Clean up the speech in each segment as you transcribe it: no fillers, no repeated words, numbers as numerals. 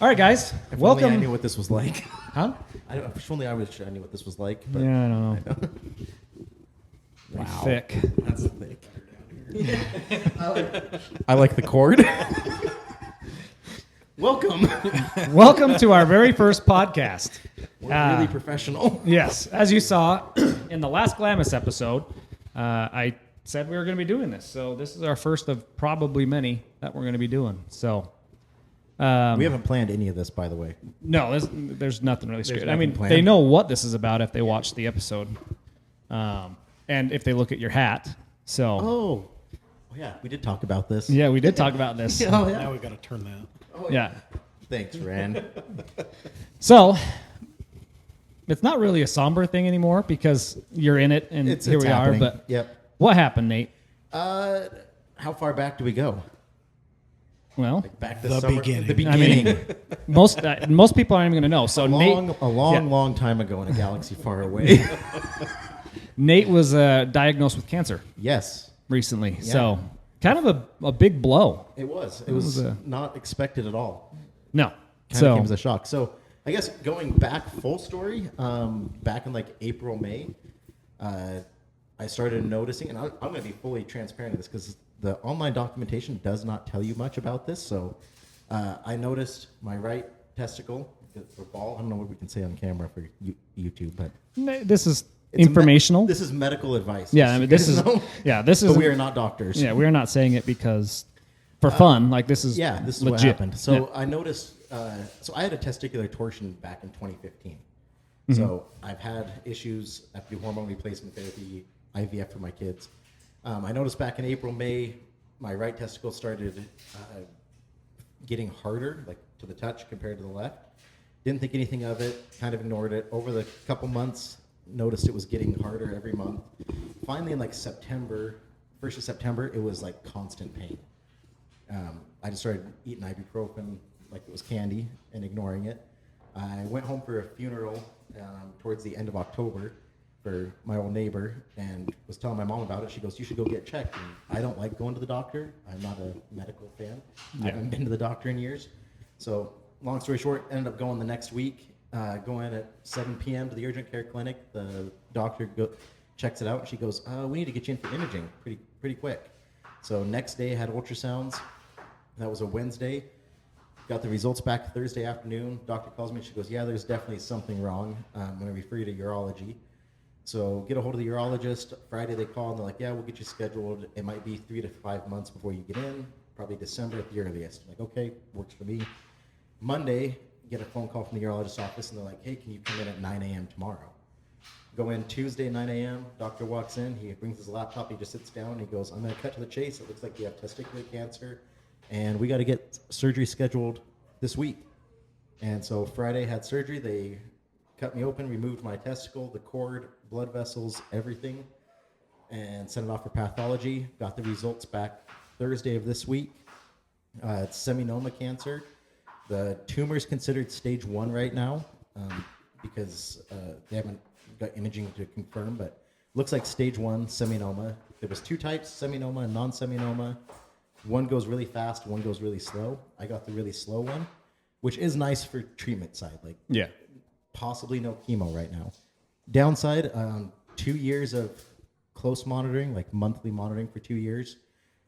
All right, guys. Welcome. Only I knew what this was like. Huh? If only I knew what this was like. But Yeah, I don't know. Wow. Thick. That's thick. I like the cord. Welcome. Welcome to our very first podcast. We're really professional. Yes, as you saw in the last Glamis episode, I said we were going to be doing this. So this is our first of probably many that we're going to be doing. So We haven't planned any of this, by the way. no, there's nothing really scripted. I nothing mean, planned. they know what this is about if they watch the episode, and if they look at your hat. So Oh, yeah, we did talk about this. yeah, we did talk about this. Oh, yeah. Now we got to turn that. Yeah. Thanks, Rand. So it's not really a somber thing anymore because you're in it, and It's here we happening. are. But Yep. what happened, Nate? How far back do we go? Well, Back to The summer. beginning. The I beginning. mean, most people aren't even going to know. So a long time ago in a galaxy far away. Nate was diagnosed with cancer Yes, recently. Yeah. So kind of a big blow. it was. It was was a- not expected at all. No. Kind of So came as a shock. So I guess going back full story, back in like April, May, I started noticing, and I'm going to be fully transparent in this because the online documentation does not tell you much about this. So I noticed my right testicle, or ball, I don't know what we can say on camera for YouTube, but this is it's informational. this is medical advice. yeah, just I so mean, you this guys is know. this is But we are not doctors. yeah, we're not saying it because for fun. Like this is Yeah, this is legit. what happened. So Yeah. I noticed. So I had a testicular torsion back in 2015. Mm-hmm. So I've had issues. I have to do hormone replacement therapy, IVF for my kids. I noticed back in April, May, my right testicle started getting harder, like to the touch compared to the left. Didn't think anything of it. Kind of ignored it. Over the couple months, noticed it was getting harder every month. Finally, in like September, 1st of September, it was like constant pain. I just started eating ibuprofen like it was candy and ignoring it. I went home for a funeral towards the end of October for my old neighbor and was telling my mom about it. She goes, "You should go get checked." And I don't like going to the doctor. I'm not a medical fan. I haven't been to the doctor in years. So long story short, ended up going the next week, going at 7 p.m. to the urgent care clinic. The doctor checks it out and she goes, "We need to get you in for imaging pretty quick." So next day I had ultrasounds. That was a Wednesday. Got the results back Thursday afternoon. Doctor calls me and she goes, "Yeah, there's definitely something wrong. I'm going to refer you to urology." So get a hold of the urologist. Friday they call and they're like, "Yeah, we'll get you scheduled. It might be 3 to 5 months before you get in. Probably December at the earliest." I'm like, "Okay, works for me." Monday, get a phone call from the urologist's office and they're like, "Hey, can you come in at 9 a.m. tomorrow?" Go in Tuesday, 9 a.m. Doctor walks in. He brings his laptop. He just sits down and he goes, "I'm going to cut to the chase. It looks like you have testicular cancer. And we got to get surgery scheduled this week." And so Friday had surgery. They cut me open, removed my testicle, the cord, blood vessels, everything, and sent it off for pathology. Got the results back Thursday of this week. It's seminoma cancer. The tumor is considered stage 1 right now because they haven't got imaging to confirm, but looks like stage 1 seminoma. There was 2 types, seminoma and non-seminoma. One goes really fast, one goes really slow. I got the really slow one, which is nice for treatment side, like Yeah. possibly no chemo right now. Downside, 2 years of close monitoring, like monthly monitoring for 2 years,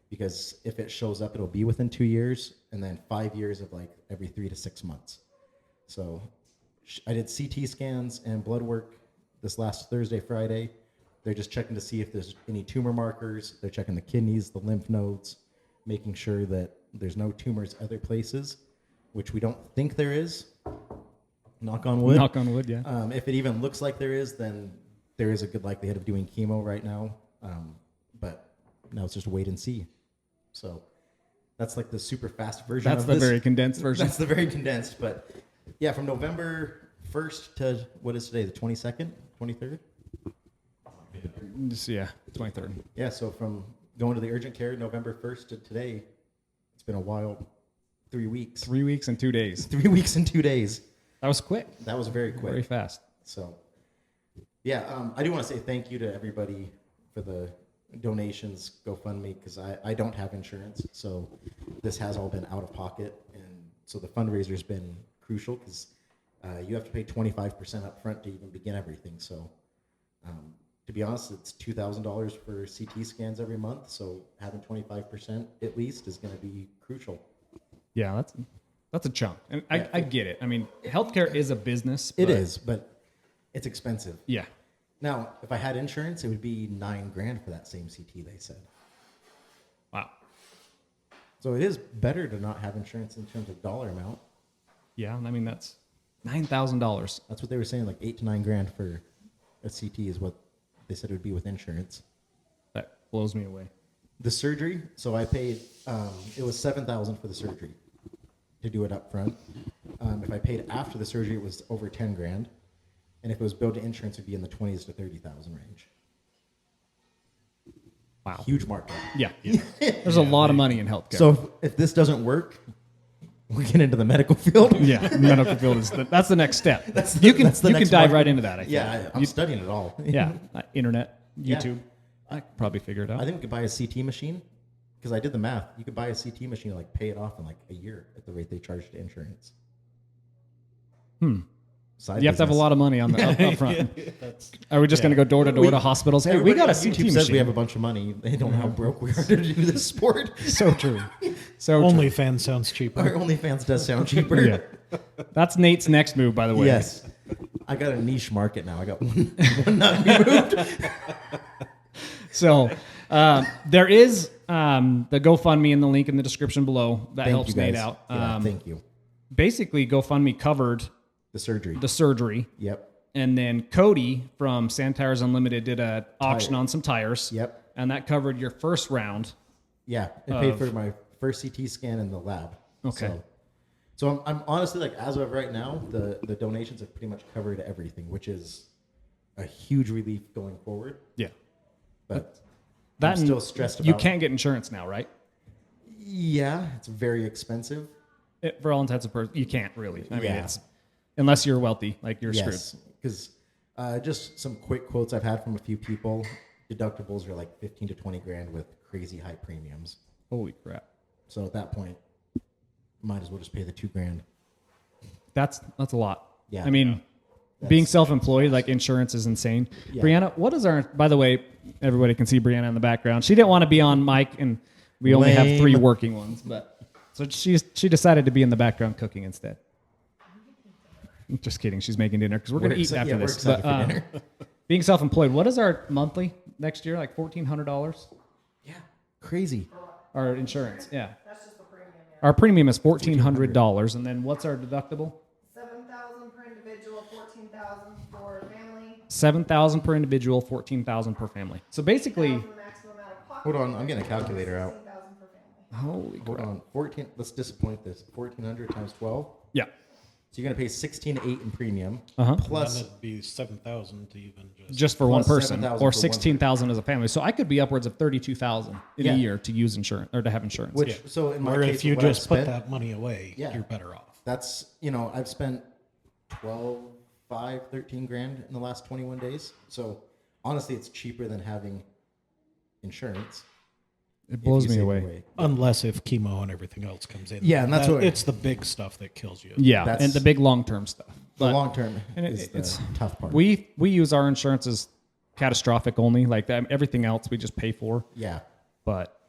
because if it shows up, it'll be within 2 years, and then 5 years of like every 3 to 6 months. So I did CT scans and blood work this last Thursday, Friday. They're just checking to see if there's any tumor markers. They're checking the kidneys, the lymph nodes, making sure that there's no tumors other places, which we don't think there is. Knock on wood. Knock on wood. Yeah. If it even looks like there is, then there is a good likelihood of doing chemo right now. But now it's just wait and see. So that's like the super fast version That's of the this. very condensed version. That's the very condensed. But yeah, from November 1st to what is today, the 22nd, 23rd? Just, yeah. 23rd. Yeah, so from going to the urgent care November 1st to today, it's been a wild 3 weeks. 3 weeks and 2 days. 3 weeks and 2 days. That was quick. That was very quick. Very fast. So, yeah, I do want to say thank you to everybody for the donations, GoFundMe, because I don't have insurance. So this has all been out of pocket. And So the fundraiser's been crucial because you have to pay 25% up front to even begin everything. So to be honest, it's $2,000 for CT scans every month. So having 25% at least is going to be crucial. Yeah, that's a chunk. And I get it. I mean, healthcare is a business. It is, but it's expensive. Yeah. Now, if I had insurance, it would be $9,000 for that same CT, they said. Wow. So it is better to not have insurance in terms of dollar amount. Yeah, I mean, that's $9,000. That's what they were saying, like $8,000 to $9,000 for a CT is what they said it would be with insurance. That blows me away. The surgery, so I paid, it was $7,000 for the surgery to do it up front. If I paid after the surgery, it was over $10,000. And if it was billed to insurance, it would be in the 20s to 30,000 range. Wow. Huge markup. Yeah. There's a lot of money in healthcare. So if this doesn't work, we get into the medical field. yeah, medical field that's the next step. That's you can next dive market. right into that. I think. Yeah, I'm studying it all. Yeah, internet, Yeah. YouTube. I could probably figure it out. I think we could buy a CT machine because I did the math. You could buy a CT machine and like pay it off in like a year at the rate they charge to insurance. Side You have to have a business. lot of money on the up front. Are we just going to go door to door to hospitals? Hey, we got a Everybody on CT YouTube says machine. we have a bunch of money. They don't know how broke we are to do this sport. So true. So true. OnlyFans sounds cheaper. Our OnlyFans does sound cheaper. Yeah. That's Nate's next move, by the way. Yes. I got a niche market now. I got one not removed. So there is the GoFundMe in the link in the description below. That Thank helps you guys. Nate out. Yeah, thank you. Basically, GoFundMe covered The surgery. the surgery. Yep. And then Cody from Sand Tires Unlimited did an auction on some tires. Yep. And that covered your first round. Yeah. It paid for my first CT scan in the lab. Okay. So I'm honestly like, as of right now, the donations have pretty much covered everything, which is a huge relief going forward. Yeah. But That I'm still stressed about. You can't get insurance now, right? Yeah, it's very expensive. For all intents and purposes, you can't really. I mean, Yeah. it's unless you're wealthy, like you're screwed. Yes, because just some quick quotes I've had from a few people. Deductibles are like 15 to 20 grand with crazy high premiums. Holy crap. So at that point, might as well just pay the $2,000. That's a lot. Yeah. I mean, being self-employed, like insurance is insane. Yeah. Brianna, what is our, by the way, everybody can see Brianna in the background. She didn't want to be on mic and we only have 3 Lame. working ones, but so she decided to be in the background cooking instead. Just kidding. She's making dinner because we're going to eat after we're this. excited But, for dinner. being self-employed, what is our monthly next year? Like $1,400? Yeah, crazy. Our insurance, yeah. That's just the premium. Yeah. Our premium is $1,400, and then what's our deductible? 7,000 per individual, 14,000 for family. 7,000 per individual, 14,000 per family. So basically, 1,000 the maximum out of pocket. Hold on, I'm getting a calculator out. 16,000 per family. holy Hold crap. on, 14. Let's disappoint this. 1,400 times 12. Yeah. So you're gonna pay 16,800 in premium. Uh-huh. Then Plus, it'd be 7,000 to even just. Just for one Plus person, 7,000 or for one 16,000 as a family. So I could be upwards of 32,000 in Yeah. a year to use insurance or to have insurance. which so in my Or case, if you what I've just put spent, that money away, Yeah. you're better off. that's I've spent 13 grand in the last 21 days. So honestly, it's cheaper than having insurance. It if blows you me save away. Unless if chemo and everything else comes in. Yeah, and that's what- it's the big stuff that kills you. Yeah, That's- and the big long-term stuff. The But long term and is the it's tough part. we use our insurance as catastrophic only. Like that, everything else we just pay for. Yeah, But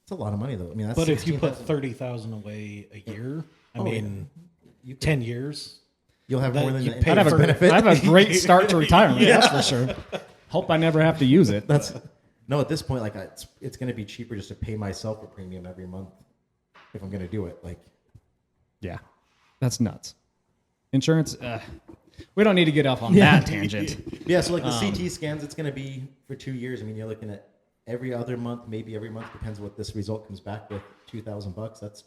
it's a lot of money though. I mean, that's But if you put 16,000. 30,000 away a year, I Oh, mean, You could- 10 years. you'll have that more than you the pay I'd have, for- benefit. I'd have a great start to retirement. That's for sure. Hope I never have to use it. That's no. At this point, like it's going to be cheaper just to pay myself a premium every month if I'm going to do it. Like, Yeah, that's nuts. Insurance. We don't need to get off on that tangent. yeah. So like the CT scans, it's going to be for 2 years. I mean, you're looking at every other month, maybe every month, depends what this result comes back with. $2,000. That's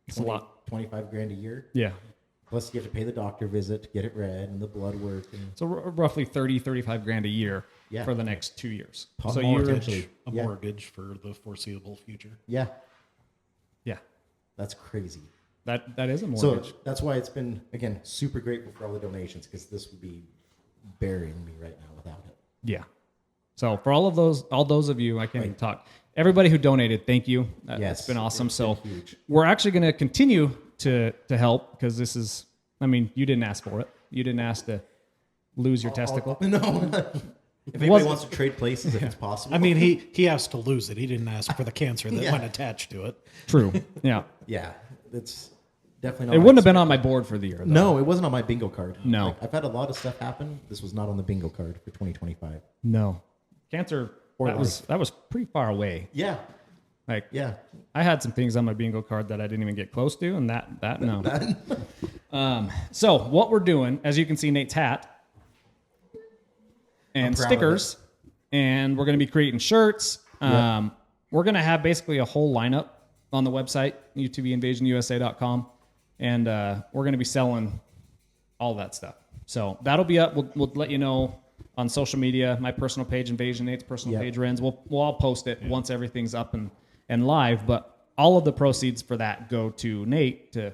It's a lot. 25 grand a year. Yeah. Plus, you have to pay the doctor visit to get it read and the blood work. And So roughly 30, 35 grand a year Yeah. for the next 2 years. Pop So more you're, potentially. A Yeah. mortgage for the foreseeable future. yeah, yeah, that's crazy. that is a So mortgage. that's why it's been, again, super grateful for all the donations because this would be burying me right now without it. Yeah. So for all those of you, I can't even talk. Everybody who donated, thank you. Yes, It's been awesome. it's been So huge. we're actually going to continue to help because this is, I mean, you didn't ask for it. You didn't ask to lose your testicle. No. If anybody wants to trade places, if it's possible. I mean, he asked to lose it. He didn't ask for the cancer that Yeah. went attached to it. True. Yeah. yeah, it's definitely not. It wouldn't have been on my board for the year, though. No, it wasn't on my bingo card. No. Like, I've had a lot of stuff happen. This was not on the bingo card for 2025. No. Cancer, Or that was pretty far away. Yeah, Like, yeah. I had some things on my bingo card that I didn't even get close to, and that no. So what we're doing, as you can see, Nate's hat and I'm proud of stickers, and we're going to be creating shirts. Yep. We're going to have basically a whole lineup on the website, utvinvasionusa.com, and we're going to be selling all that stuff. So that'll be up. We'll let you know on social media, my personal page, Invasion Nate's personal Yep. page, Ren's. We'll all post it once everything's up and live, but all of the proceeds for that go to Nate to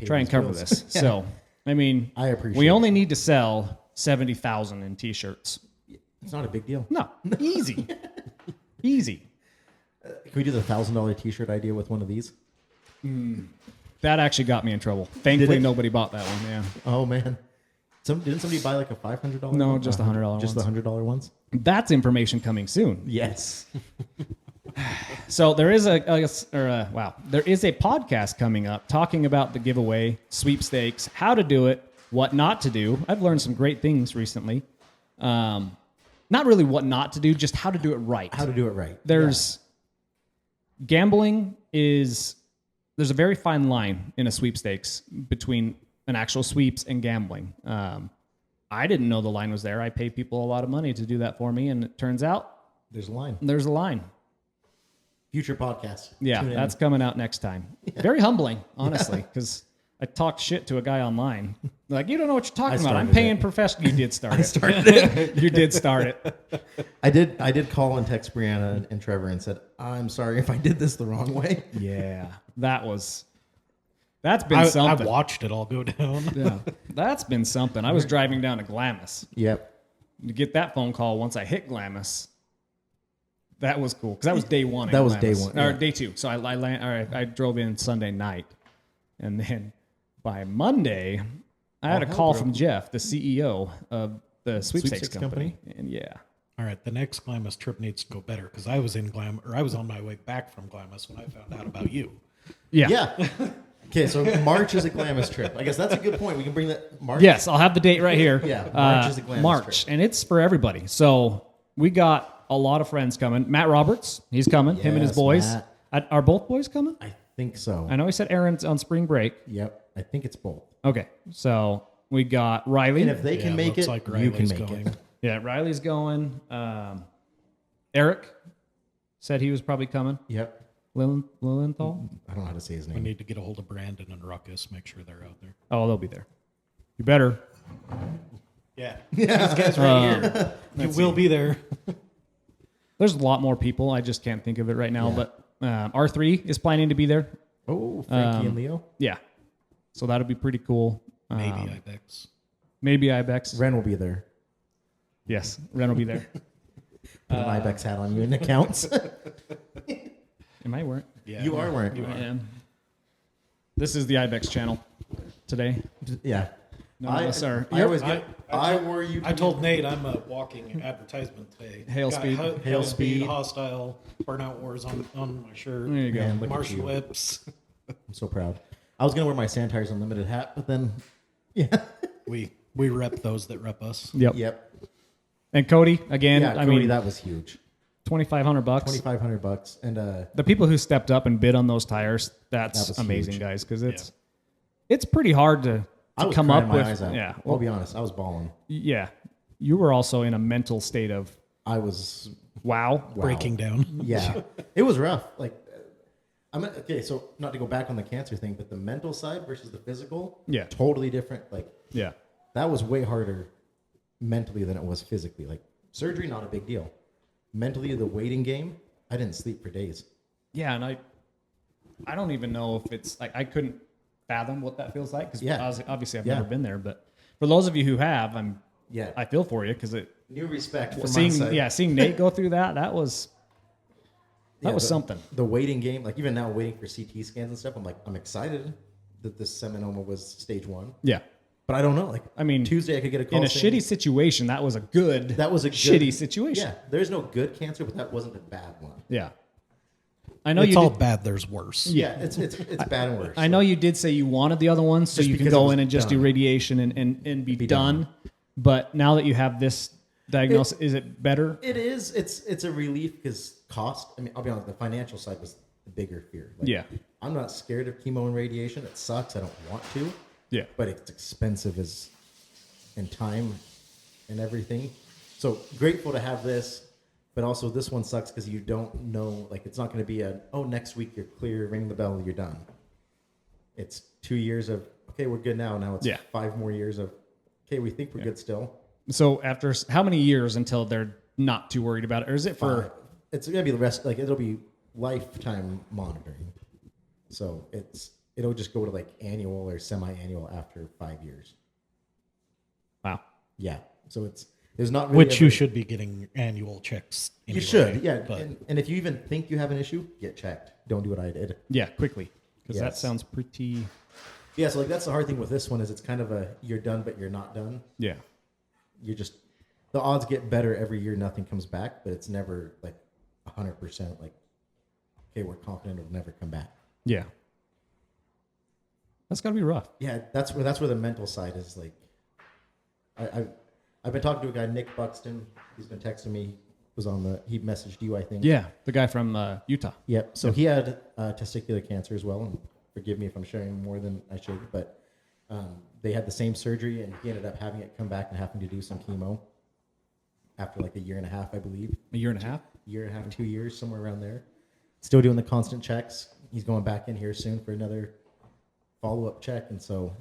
try and his cover bills. this. Yeah. So, I mean, I appreciate we it. only need to sell 70,000 in t-shirts. It's not a big deal. No, easy. Easy. Can we do the $1,000 T-shirt idea with one of these? That actually got me in trouble. Thankfully, it? nobody bought that one. Yeah. Oh man, didn't somebody buy like a $500? No, one? just the $100 Just the ones. $100 ones. That's information coming soon. Yes. So there is there is a podcast coming up talking about the giveaway, sweepstakes, how to do it, what not to do. I've learned some great things recently. Not really what not to do, just how to do it right. How to do it right. There's gambling is there's a very fine line in a sweepstakes between an actual sweeps and gambling. I didn't know the line was there. I pay people a lot of money to do that for me, and it turns out There's a line. there's a line. Future podcast. Yeah, Tune in. that's coming out next time. Very humbling, honestly, because I talked shit to a guy online. Like, you don't know what you're talking about. I'm started paying it. professional. You did start I it. started it. You did start it. I did call and text Brianna and Trevor and said, I'm sorry if I did this the wrong way. Yeah, that's been I something. watched it all go down. Yeah, that's been something. I was driving down to Glamis Yep. to get that phone call. Once I hit Glamis, that was cool because that was day one. in That was Glamis. day one, or yeah. day two. So I drove in Sunday night, and then by Monday, I had a hell call broke from Jeff, the CEO of the sweepstakes company, and yeah, All right, the next Glamis trip needs to go better because I was I was on my way back from Glamis when I found out about you. yeah, Yeah. Okay, so March is a Glamis trip. I guess that's a good point. We can bring that March. Yes, I'll have the date right here. Yeah, March is a Glamis March, trip. and it's for everybody. So we got a lot of friends coming. Matt Roberts, he's coming. Him and his Yes, boys. Matt. Are both boys coming? I think so. I know he said Aaron's on spring break. Yep. I think it's both. Okay, so we got Riley. And if they can make looks it, like you can Riley's make going. it. Yeah, Riley's going. Eric said he was probably coming. Yep. Lilienthal? I don't know how to say his We name. need to get a hold of Brandon and Ruckus, make sure they're out there. Oh, they'll be there. You better. Yeah, these guys right here. You will be there. There's a lot more people. I just can't think of it right now. Yeah. But R3 is planning to be there. Oh, Frankie and Leo. Yeah. So that'll be pretty cool. Maybe Ibex. Maybe Ibex. Ren will be there. Yes, Ren will be there. Put an Ibex hat on you in accounts. Am I wearing? Yeah, You are wearing. I am. This is the Ibex channel today. Yeah. None of us are. I always get. I wore you. I told Nate I'm a walking advertisement today. Hail Got speed. Hail speed. speed. Hostile. Burnout Wars on my shirt. There you go. Man, look at Marshall you. whips. I'm so proud. I was gonna wear my Sand Tires Unlimited hat, but then, yeah. We rep those that rep us. Yep. Yep. And Cody again. Yeah, I Cody, mean, that was huge. $2,500. $2,500, and The people who stepped up and bid on those tires, That that's was amazing, huge. guys. Because it's pretty hard to I was come crying up my with. eyes out. Yeah. I'll be honest. I was bawling. Yeah. You were also in a mental state of I was wow. wow. Breaking down. Yeah, it was rough. Like, okay. So not to go back on the cancer thing, but the mental side versus the physical, Yeah. totally different. Like Yeah. that was way harder mentally than it was physically. Like surgery, not a big deal. Mentally, the waiting game, I didn't sleep for days. Yeah, and I don't even know if it's like I couldn't fathom what that feels like because Yeah. obviously I've Yeah. never been there. But for those of you who have, I'm Yeah. I feel for you because New respect from my seeing side. seeing Nate go through that was something. The waiting game, like even now waiting for CT scans and stuff, I'm excited that this seminoma was stage 1. Yeah. But I don't know. Like, I mean, Tuesday I could get a call In a saying- shitty situation, that was a good shitty situation. Yeah, there's no good cancer, but that wasn't a bad one. Yeah. I know It's you all did, bad. There's worse. Yeah, it's bad and worse. I know you did say you wanted the other one so Just you can because it go was in and just do done. radiation and be done. done. But now that you have this diagnosis, is it better? It is. It's a relief because cost. I mean, I'll be honest. The financial side was the bigger fear. Like, Yeah. I'm not scared of chemo and radiation. It sucks. I don't want to. Yeah. But it's expensive as in time and everything. So grateful to have this, but also this one sucks because you don't know. Like, it's not going to be next week you're clear, ring the bell, you're done. It's 2 years of okay, we're good now. Now it's 5 more years of okay, we think we're good still. So after how many years until they're not too worried about it? Or is it for... It's gonna be the rest. Like, it'll be lifetime monitoring. So it'll just go to like annual or semi-annual after 5 years. Wow. Yeah. So there's not really Which you should be getting annual checks. You anyway, should, yeah. But And if you even think you have an issue, get checked. Don't do what I did. Yeah, quickly. Because that Yes. sounds pretty... Yeah, so like that's the hard thing with this one is it's kind of you're done but you're not done. Yeah. You're just the odds get better every year. Nothing comes back, but it's never like 100%. Like, okay, we're confident it'll never come back. Yeah. That's got to be rough. Yeah, that's where the mental side is. Like, I've been talking to a guy, Nick Buxton. He's been texting me. He messaged you, I think. Yeah, the guy from Utah. Yep. So he had testicular cancer as well, and forgive me if I'm sharing more than I should, but they had the same surgery, and he ended up having it come back and having to do some chemo after like a year and a half, I believe. A year and a half? Year and a half, 2 years, somewhere around there. Still doing the constant checks. He's going back in here soon for another follow-up check, and so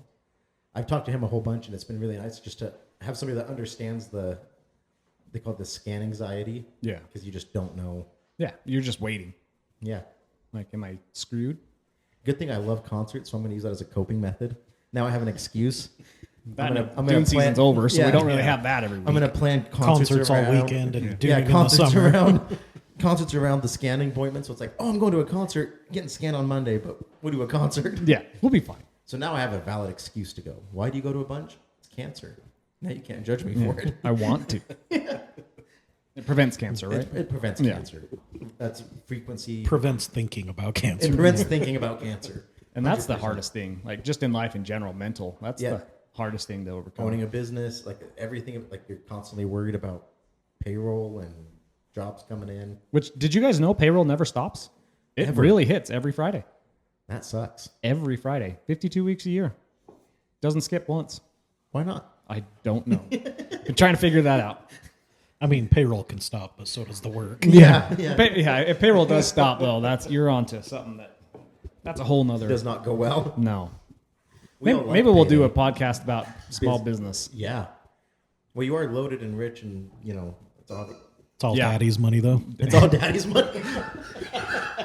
I've talked to him a whole bunch, and it's been really nice just to have somebody that understands they call it the scan anxiety. Yeah. Because you just don't know. Yeah, you're just waiting. Yeah. Like, am I screwed? Good thing I love concerts, so I'm going to use that as a coping method. Now I have an excuse. I'm gonna Dune season's plan- over, so we Yeah. don't really have that every week. I'm going to plan concerts all around, weekend and doing Yeah, in the concerts summer. around concerts around the scanning appointment. So it's like, I'm going to a concert, getting scanned on Monday, but we'll do a concert. Yeah, we'll be fine. So now I have a valid excuse to go. Why do you go to a bunch? It's cancer. Now you can't judge me for it. I want to. It prevents cancer, right? It prevents Yeah. cancer. That's frequency. prevents thinking about cancer. It prevents thinking about cancer. And that's the 100%. hardest thing. Like, just in life in general, mental. That's Yeah. the hardest thing to overcome. Owning a business, like everything, like you're constantly worried about payroll and jobs coming in. Which, did you guys know payroll never stops? It Ever. really hits every Friday. That sucks. Every Friday. 52 weeks a year. Doesn't skip once. Why not? I don't know. Been trying to figure that out. I mean, payroll can stop, but so does the work. Yeah. Yeah, if payroll does stop, though, you're onto something that's a whole nother. Does not go well. No. We Maybe, all like maybe we'll do payday. a podcast about small business. Yeah. Well, you are loaded and rich, and it's all It's all daddy's money, though. daddy's money.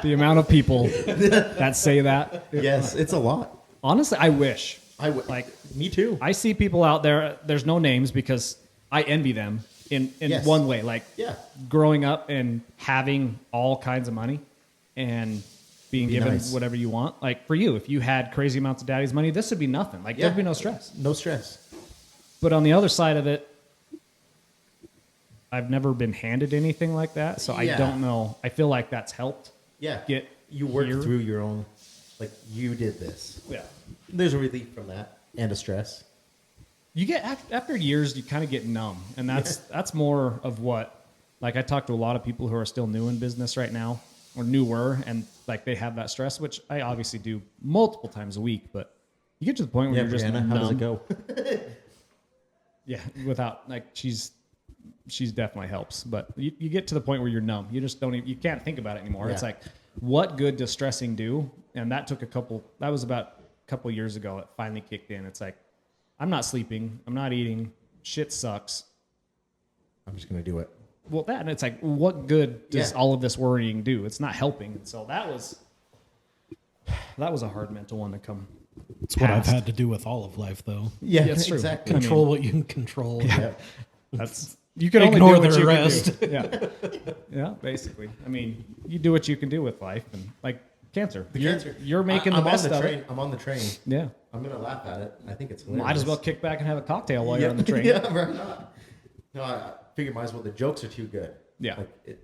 The amount of people that say that. Yes, it's a lot. Honestly, I wish. I would Like, me too. I see people out there, there's no names because I envy them in Yes. one way. Like, Yeah. growing up and having all kinds of money and being given nice. whatever you want. Like, for you, if you had crazy amounts of daddy's money, this would be nothing. Like, Yeah. there'd be no stress. No stress. But on the other side of it, I've never been handed anything like that, so I Yeah. don't know. I feel like that's helped. Yeah. Get you work here. through your own. Like you did this. Yeah. There's a relief from that and a stress. You get after years, you kind of get numb, and that's more of what. Like, I talk to a lot of people who are still new in business right now, or newer, and like they have that stress, which I obviously do multiple times a week. But you get to the point where you're just Brianna, numb. how does it go? Yeah, without like she's definitely helps, but you get to the point where you're numb. You just don't even, you can't think about it anymore. It's Yeah. like, what good does stressing do? And that was about a couple years ago. It finally kicked in. It's like, I'm not sleeping. I'm not eating. Shit sucks. I'm just gonna do it. Well, and it's like, what good does Yeah. all of this worrying do? It's not helping. And so that was a hard mental one to come It's what I've past. had to do with all of life, though. Yeah, That's true. exactly. Control what you can control. Yeah. That's you can only Ignore do what the you rest. can do. Yeah, basically. I mean, you do what you can do with life, and like cancer, you're making the I'm best on the of train. it. I'm on the train. Yeah, I'm gonna laugh at it. I think it's hilarious. might as well kick back and have a cocktail while you're on the train. Yeah, right. No, I figure might as well. The jokes are too good. Yeah. Like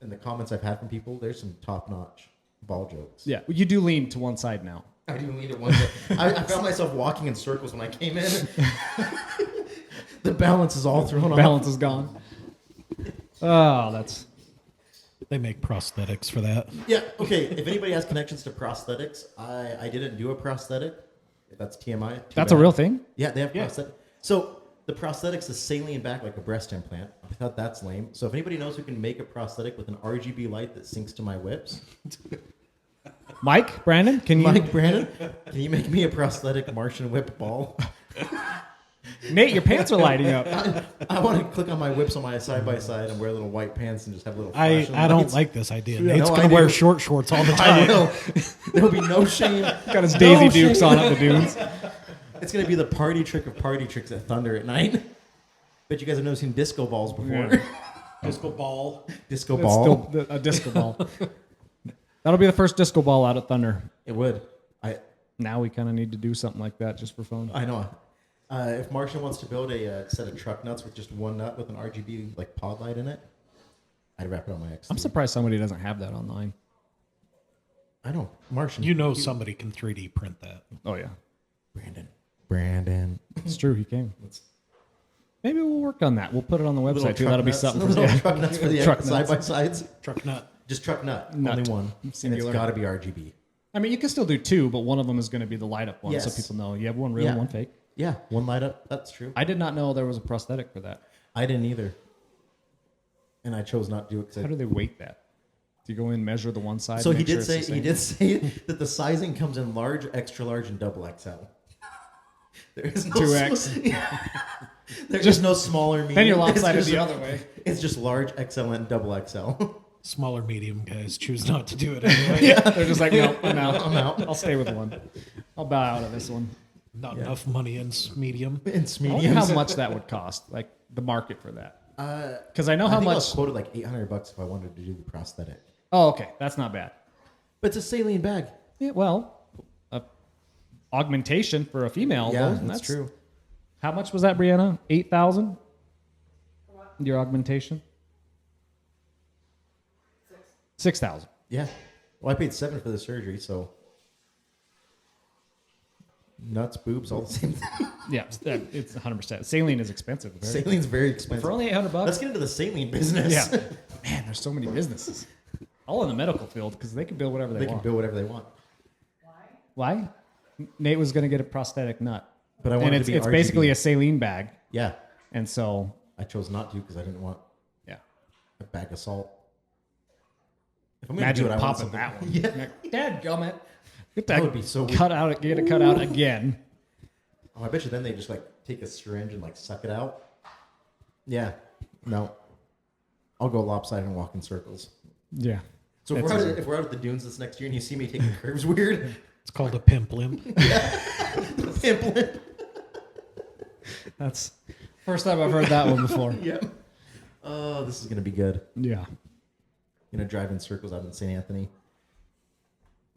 in the comments I've had from people, there's some top-notch ball jokes. Yeah, you do lean to one side now. I do need it one day. I found myself walking in circles when I came in. The balance is all thrown off. Balance is gone. Oh, that's They make prosthetics for that. Yeah. Okay. If anybody has connections to prosthetics, I didn't do a prosthetic. If that's TMI. too that's a bad. real thing. Yeah, they have Yeah. prosthetic. So the prosthetics is saline back like a breast implant. I thought that's lame. So if anybody knows who can make a prosthetic with an RGB light that syncs to my whips, Mike, Brandon, can you? Mike Brandon, can you make me a prosthetic Martian whip ball? Nate, your pants are lighting up. I want to click on my whips on my side by side and wear little white pants and just have little. I flashing don't lights. like this idea. Yeah, Nate's no, going I to wear do. short shorts all the I time. will. There'll be no shame. Got his Daisy No Dukes shame. on up the dunes. It's gonna be the party trick of party tricks at Thunder at night. Bet you guys have never seen disco balls before. Yeah. Disco ball. Disco It's ball. still a disco ball. That'll be the first disco ball out at Thunder. It would. Now we kind of need to do something like that just for fun. I know. If Martian wants to build a set of truck nuts with just one nut with an RGB like pod light in it, I'd wrap it on my X. I'm surprised somebody doesn't have that online. I know. Martian. You know somebody can 3D print that. Oh yeah, Brandon. it's true. He can. Maybe we'll work on that. We'll put it on the Little website too. truck That'll be nuts. something. Little Yeah. truck nuts for the Truck side nuts. by sides. Truck nut. Just truck nut. Nut. Only one. And Singular. it's got to be RGB. I mean, you can still do two, but one of them is going to be the light up one, so Yes. people know you have one real, Yeah. one fake. Yeah, one light up. That's true. I did not know there was a prosthetic for that. I didn't either. And I chose not to do it How because do they weight that? Do you go in and measure the one side? So and he make sure did it's say the same? he did say that the sizing comes in large, extra large, and double XL. There is no 2X. There's just no smaller medium. Then you're It's lopsided just- the other way. It's just large, XL, and double XL. Smaller medium guys choose not to do it anyway. Yeah, they're just like, no, I'm out. I'm out. I'll stay with one. I'll bow out of this one. Not enough money in medium. It's I wonder how mediums. much that would cost, like the market for that. Uh, Because I know I how think I much. was quoted like $800 if I wanted to do the prosthetic. Oh, okay, that's not bad. But it's a saline bag. Yeah, well, augmentation for a female. Yeah, though, that's true. How much was that, Brianna? 8,000. Your augmentation. 6,000. Yeah. Well, I paid $7 for the surgery, so nuts, boobs, all the same thing. Yeah, it's 100%. Saline is expensive. Saline's very expensive. For only $800. Let's get into the saline business. Yeah. Man, there's so many businesses. All in the medical field because they can build whatever they They can want. build whatever they want. Why? Nate was going to get a prosthetic nut. But I And wanted it's to be RGB. basically a saline bag. Yeah. And so, I chose not to because I didn't want yeah. a bag of salt. If I'm gonna Imagine do it, I want popping something- that one. Yeah. Dad gummit. Get That would be so weird. cut out. Get it cut out again. Oh, I bet you then they just like take a syringe and like suck it out. Yeah. No. I'll go lopsided and walk in circles. Yeah. So if That's we're, out easy. at, if we're out at the dunes this next year and you see me taking curves weird, It's called a pimp limp. pimp lip. That's first time I've heard that one before. Yeah. Oh, this is gonna be good. Yeah. Drive in circles out in St. Anthony.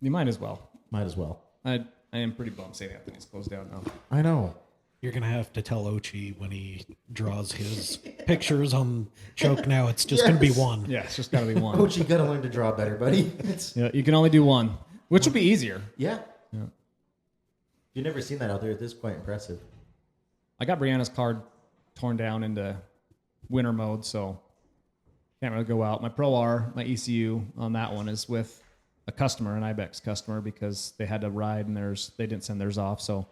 You might as well. Might as well. I am pretty bummed St. Anthony's closed down now. I know. You're going to have to tell Ochi when he draws his pictures on Choke now, it's just going to be one. Yeah, it's just got to be one. Coach, you gotta learn to draw better, buddy. It's Yeah, you can only do one, which will be easier. yeah. Yeah. You've never seen that out there. It is quite impressive. I got Brianna's card torn down into winter mode, so can't really go out. My Pro R, my ECU on that one is with a customer, an IBEX customer, because they had to ride and they didn't send theirs off, so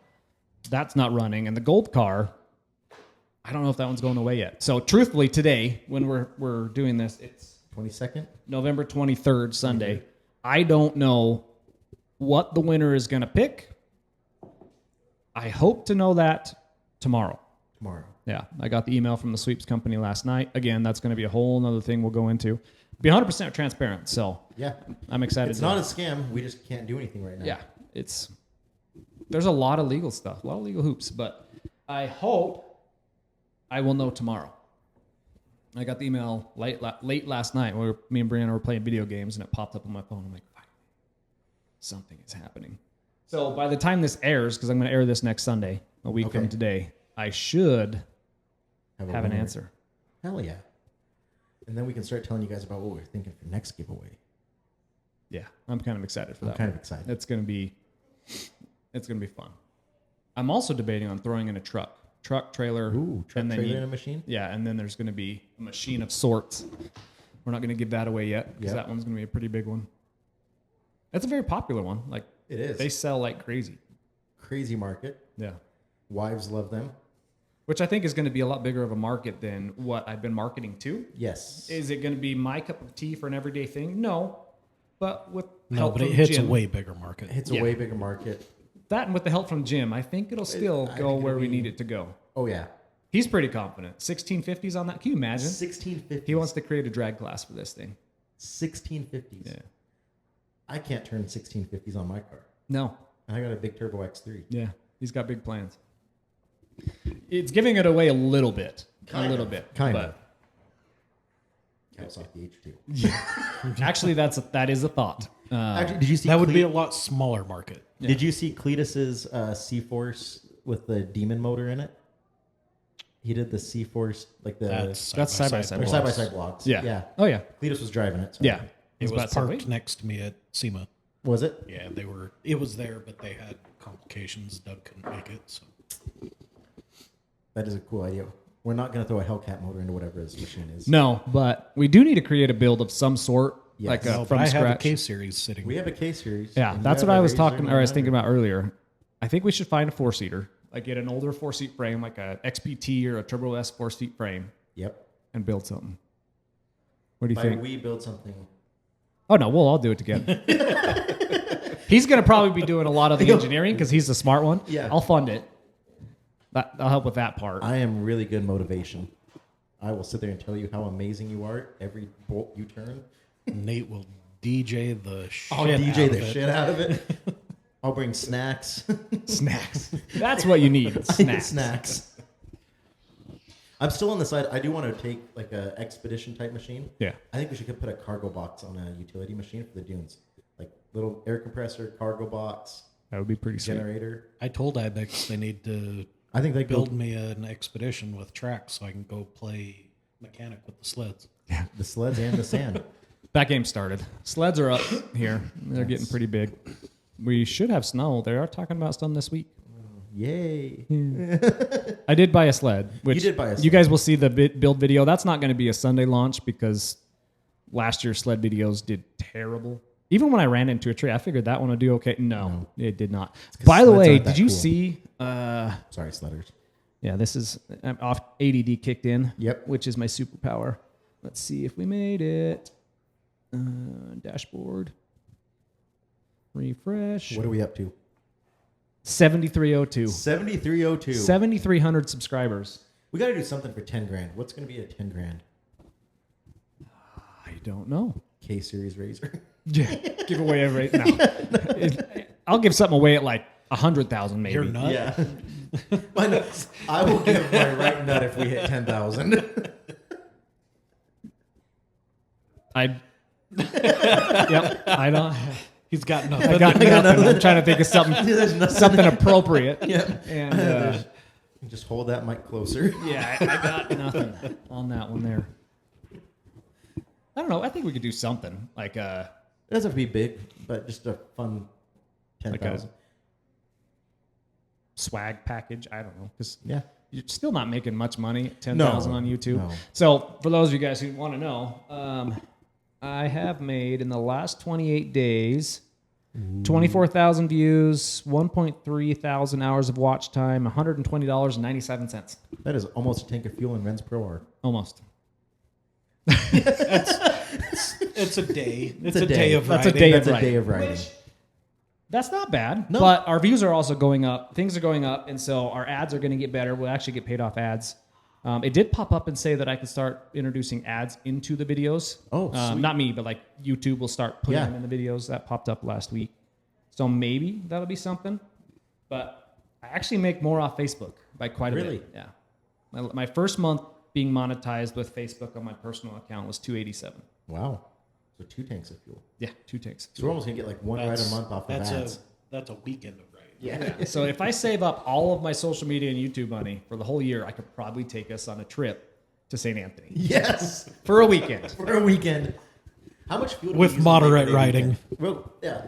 that's not running. And the gold car, I don't know if that one's going away yet. So truthfully, today when we're doing this, it's 22nd. November 23rd, Sunday. I don't know what the winner is going to pick. I hope to know that tomorrow. Tomorrow. Yeah, I got the email from the sweeps company last night. Again, that's going to be a whole other thing we'll go into. Be 100% transparent, so Yeah. I'm excited. It's not a scam. We just can't do anything right now. Yeah, it's there's a lot of legal stuff, a lot of legal hoops, but I hope I will know tomorrow. I got the email late last night where me and Brianna were playing video games, and it popped up on my phone. I'm like, something is happening. So by the time this airs, because I'm going to air this next Sunday, a week from today, I should have an answer. Hell yeah. And then we can start telling you guys about what we're thinking for next giveaway. Yeah, I'm kind of excited for that. I'm kind of excited. It's going to be fun. I'm also debating on throwing in a truck trailer. Ooh, truck trailer in a machine? Yeah, and then there's going to be a machine of sorts. We're not going to give that away yet because that one's going to be a pretty big one. That's a very popular one. Like it is. They sell like crazy. Crazy market. Yeah. Wives love them. Which I think is going to be a lot bigger of a market than what I've been marketing to. Yes. Is it going to be my cup of tea for an everyday thing? No. But with No, help but it from hits Jim, a way bigger market. It hits a way bigger market. that and with the help from Jim, I think it'll still I go think where it'll we be- need it to go. Oh, yeah. He's pretty confident. 1650s on that. Can you imagine? 1650s. He wants to create a drag class for this thing. 1650s. Yeah. I can't turn 1650s on my car. No. I got a big Turbo X3. Yeah. He's got big plans. It's giving it away a little bit. Kind of. But Counts off the H2. actually, that is a thought. Actually, did you see That would be a lot smaller market. Did you see Cletus's C-Force with the Demon motor in it? He did the C-Force, like the That's side-by-side or blocks. side-by-side blogs. Yeah. Yeah. Oh, yeah. Cletus was driving it. So. Yeah. It was about to say, parked wait. next to me at SEMA. Was it? Yeah, they were. It was there, but they had complications. Doug couldn't make it. So That is a cool idea. We're not going to throw a Hellcat motor into whatever his machine is. No, but we do need to create a build of some sort, Yes. like No, but from I scratch. have a K series sitting. We have a K series. Yeah, and you that's have what a I was Razor talking, or I was 900. thinking about earlier. I think we should find a 4-seater, like get an older 4-seat frame, like a XPT or a Turbo S 4-seat frame, Yep. and build something. What do you By think? we build something. Oh no, we'll all do it together. He's gonna probably be doing a lot of the engineering because he's the smart one. Yeah. I'll fund it. I'll help with that part. I am really good motivation. I will sit there and tell you how amazing you are every bolt you turn. Nate will DJ the shit. I'll DJ out the of it. shit out of it. I'll bring snacks. Snacks. That's what you need. I need Snacks. snacks. I'm still on the side. I do want to take like a expedition type machine. Yeah. I think we should put a cargo box on a utility machine for the dunes. Like little air compressor, cargo box, That would be pretty sweet. generator. I told Ibex they need to I think they build me an expedition with tracks so I can go play mechanic with the sleds. the sleds and the sand. That game started. Sleds are up here. They're getting pretty big. We should have snow. They are talking about snow this week. Yay. I did buy a sled. Which You did buy a You sled. guys will see the build video. That's not going to be a Sunday launch because last year's sled videos did terrible. Even when I ran into a tree, I figured that one would do okay. No, it did not. By the sleds way, aren't that did you cool. see? Sorry, sledders. Yeah, this is I'm off. ADD kicked in. Yep. Which is my superpower. Let's see if we made it. Dashboard. Refresh. What are we up to? 7302. 7302. 7,300 subscribers. We got to do something for 10 grand. What's going to be a 10 grand? I don't know. K series razor. Yeah, give away every no. I'll give something away at like 100,000 maybe. You're nut. Yeah. My nuts. I will give my right nut if we hit 10,000. Yep. I don't. He's got I nothing. got nothing. I'm trying to think of something There's nothing. something appropriate. Yeah. And Just hold that mic closer. yeah, I got nothing on that one there. I don't know. I think we could do something like It doesn't have to be big, but just a fun 10,000. swag package. I don't know because Yeah. you're still not making much money at 10,000 No, on YouTube. no. So for those of you guys who want to know, I have made in the last 28 days 24,000 views, 1.3 thousand hours of watch time, $120.97. That is almost a tank of fuel in Ren's Pro R. Almost. It's a day. It's a day of That's a riding. day That's of a day riding. of riding. That's not bad. No. But our views are also going up. Things are going up. And so our ads are going to get better. We'll actually get paid off ads. It did pop up and say that I could start introducing ads into the videos. Oh, sweet. Not me, but like YouTube will start putting Yeah. them in the videos. That popped up last week. So maybe that'll be something. But I actually make more off Facebook by quite a Really? bit. Yeah. My first month being monetized with Facebook on my personal account was $287. Wow. So 2 tanks of fuel. Yeah, 2 tanks. So we're almost gonna get like one ride a month off of ads. That's a weekend of riding. Yeah. So if I save up all of my social media and YouTube money for the whole year, I could probably take us on a trip to St. Anthony Yes. for a weekend. For a weekend. How much fuel do we With use on moderate Labor Day riding. weekend? Well, yeah.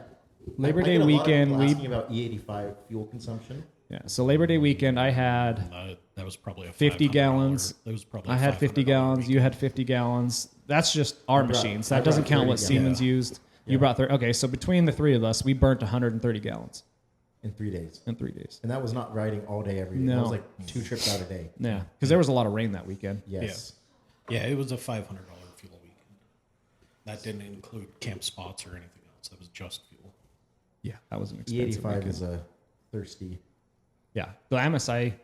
Labor I Day get a lot of weekend, people we asking about E85 fuel consumption. yeah. So Labor Day weekend, I had That was probably a 50 $500 gallons. That was probably I had 50 $500 gallons. weekend. You had 50 gallons. That's just our I brought- machines. I That doesn't brought count what 30 Siemens gallons. used. You Yeah. brought 30. Okay, so between the three of us, we burnt 130 gallons In 3 days. in 3 days. And that was not riding all day every day. No. That was like 2 trips out a day. Yeah, because there was a lot of rain that weekend. Yes. Yeah, it was a $500 fuel weekend. That didn't include camp spots or anything else. That was just fuel. Yeah, that was an expensive E85 weekend. is a thirsty. Yeah, Glamis, I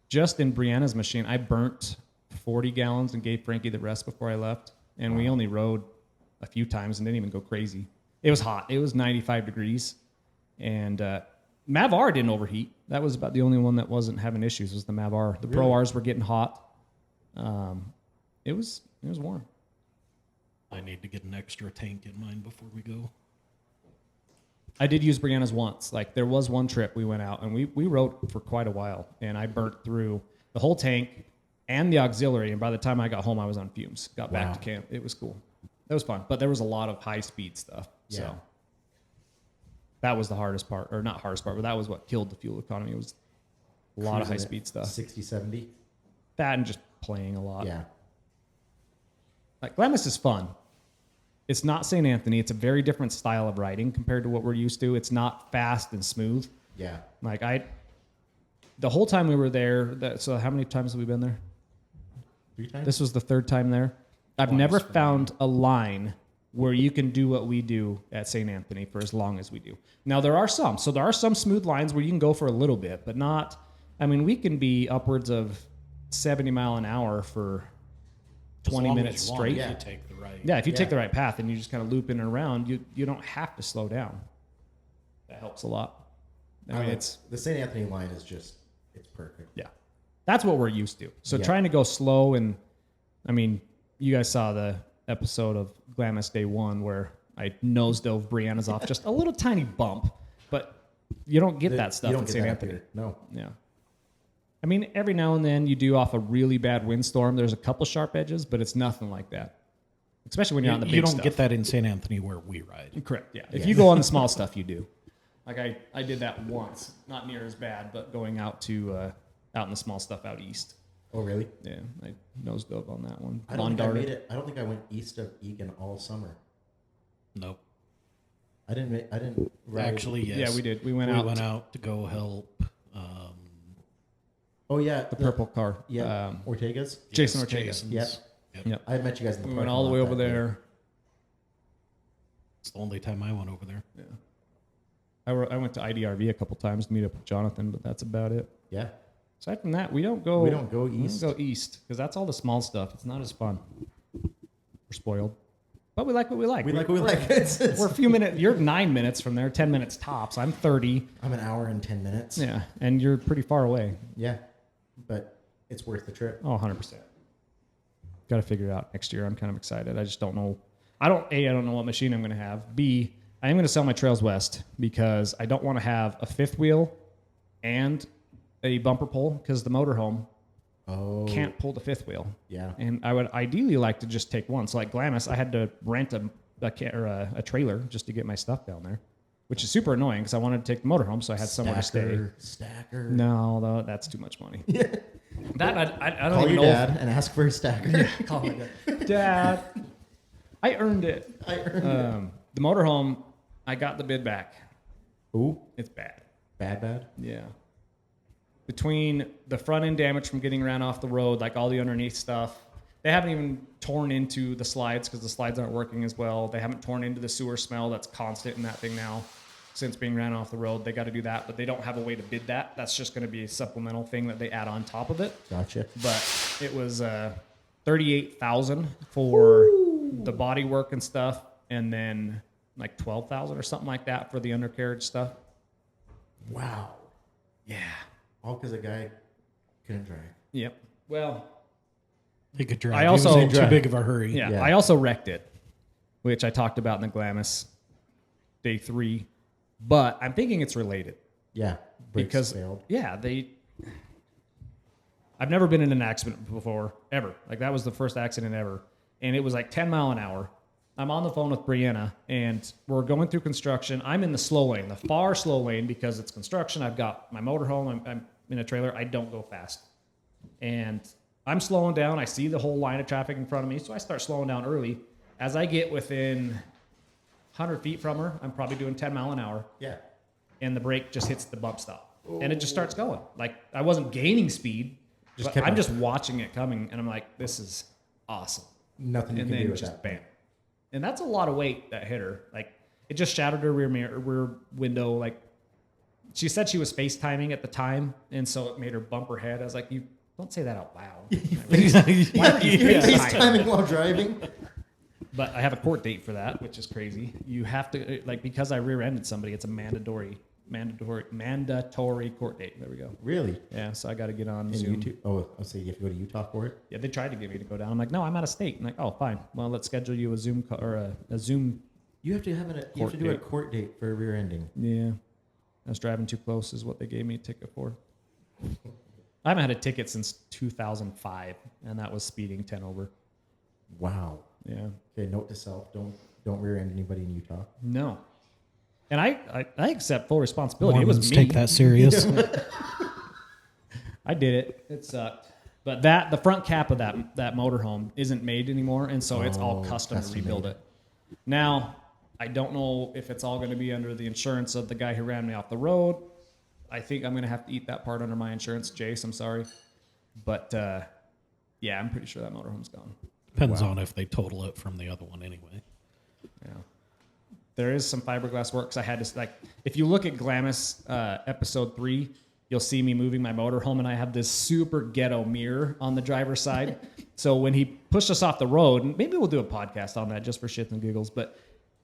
just in Brianna's machine, I burnt 40 gallons and gave Frankie the rest before I left, and we only rode a few times and didn't even go crazy. It was hot. It was 95 degrees, and Mavar didn't overheat. That was about the only one that wasn't having issues. Was the Mavar? The Pro Really? Rs were getting hot. It was warm. I need to get an extra tank in mine before we go. I did use Brianna's once. Like there was one trip we went out and we rode for quite a while, and I burnt through the whole tank and the auxiliary. And by the time I got home, I was on fumes. Got back Wow. to camp. It was cool. It was fun, but there was a lot of high speed stuff. Yeah. So that was the hardest part, or not hardest part, but that was what killed the fuel economy. It was a lot of high cruising speed at stuff. 60, 70. That and just playing a lot. Yeah. Like Glamis is fun. It's not St. Anthony. It's a very different style of riding compared to what we're used to. It's not fast and smooth. Yeah. Like the whole time we were there. So how many times have we been there? 3 times? This was the 3rd time there. I've never found a line where you can do what we do at St. Anthony for as long as we do. Now there are some. So there are some smooth lines where you can go for a little bit, but not. I mean, we can be upwards of 70 mile an hour for As 20 long minutes as you want, straight. if Yeah. you take the right. Yeah, if you take Yeah. the right path and you just kind of loop in and around, you don't have to slow down. That helps a lot. I mean, it's the St. Anthony line is just, it's perfect. yeah, that's what we're used to. So Yeah. trying to go slow, and I mean, you guys saw the episode of Glamis Day 1 where I nose dove Brianna's off just a little tiny bump, but you don't get that stuff You don't at get St. that Anthony. here. No. Yeah. I mean, every now and then you do off a really bad windstorm. There's a couple sharp edges, but it's nothing like that. Especially when you're on the big You don't stuff. get that in St. Anthony where we ride. Correct. Yeah. If Yeah. you go on the small stuff, you do. Like I did that once, not near as bad, but going out to out in the small stuff out east. Oh, really? Yeah, I nose dove on that one. I Lawn don't think I darted. made it. I don't think I went east of Egan all summer. Nope. I didn't ride. Actually, yes. Yeah, we did. We went out. to go help. Oh, yeah. The purple car. Yeah. Ortega's. Jason yes, Ortega. Jason's. Yep. Yep. I met you guys in the We parking went all the lot way over that day. there. It's the only time I went over there. Yeah. I went to IDRV a couple times to meet up with Jonathan, but that's about it. Yeah. Aside from that, we don't go. We don't go We east. don't go east because that's all the small stuff. It's not as fun. We're spoiled, but we like what we like. We like what we like. We're a few minutes. You're 9 minutes from there, 10 minutes tops. I'm 30. I'm an hour and 10 minutes. Yeah, and you're pretty far away. Yeah. But it's worth the trip. Oh, 100%. Got to figure it out next year. I'm kind of excited. I just don't know. I don't know what machine I'm going to have. B, I am going to sell my Trails West because I don't want to have a fifth wheel and a bumper pull because the motorhome Oh. can't pull the fifth wheel. Yeah. And I would ideally like to just take one. So like Glamis, I had to rent a trailer just to get my stuff down there, which is super annoying because I wanted to take the motorhome, so I had somewhere to stay. Stacker. No, though, that's too much money. That I don't Call even your know. dad and ask for a stacker. Call my dad. Dad, I earned it. I earned The motorhome, I got the bid back. it. Ooh. It's bad. Bad. Yeah. Between the front end damage from getting ran off the road, like all the underneath stuff, they haven't even torn into the slides because the slides aren't working as well. They haven't torn into the sewer smell that's constant in that thing now since being ran off the road. They got to do that, but they don't have a way to bid that. That's just going to be a supplemental thing that they add on top of it. Gotcha. But it was $38,000 for the body work and stuff, and then like $12,000 or something like that for the undercarriage stuff. Wow. Yeah. All because a guy couldn't drive. Yep. Well, He could drive. I He was also- in too big of a hurry. yeah, Yeah. I also wrecked it, which I talked about in the Glamis day 3. But I'm thinking it's related. Yeah. Brakes Because failed. I've never been in an accident before, ever. Like that was the first accident ever. And it was like 10 mile an hour. I'm on the phone with Brianna and we're going through construction. I'm in the slow lane, the far slow lane because it's construction. I've got my motorhome. I'm in a trailer. I don't go fast. And I'm slowing down. I see the whole line of traffic in front of me. So I start slowing down early. As I get within 100 feet from her, I'm probably doing 10 mile an hour. Yeah. And the brake just hits the bump stop. And it just starts going. Like I wasn't gaining speed. Just But kept I'm on. just watching it coming, and I'm like, "This is awesome." Nothing you And can do then with just that. bam, and that's a lot of weight that hit her. Like it just shattered her rear window. Like she said she was FaceTiming at the time, and so it made her bump her head. I was like, "You don't say that out loud." Why would you FaceTiming while driving? But I have a court date for that, which is crazy. You have to because I rear-ended somebody. It's a mandatory court date. There we go. Really? Yeah, so I got to get on In Zoom. YouTube? Oh, I'll say you have to go to Utah for it? Yeah, they tried to get me to go down. I'm like, no, I'm out of state. I'm like, oh, fine. Well, let's schedule you a Zoom call or a Zoom. You have to have you have to do a date. court date for rear ending. Yeah, I was driving too close, is what they gave me a ticket for. I haven't had a ticket since 2005, and that was speeding 10 over. Wow. Yeah, Okay, note to self: don't rear end anybody in Utah. no. And I accept full responsibility. Mormons It was me. take that serious. I did it. It sucked. But the front cap of that motorhome isn't made anymore, and so it's all custom to rebuild made. it. Now, I don't know if it's all going to be under the insurance of the guy who ran me off the road. I think I'm going to have to eat that part under my insurance. Jace, I'm sorry. But, yeah, I'm pretty sure that motorhome's gone. Depends on if they total it from the other one anyway. Yeah. There is some fiberglass work 'cause I had to, if you look at Glamis episode 3, you'll see me moving my motorhome, and I have this super ghetto mirror on the driver's side. So when he pushed us off the road, and maybe we'll do a podcast on that just for shits and giggles, but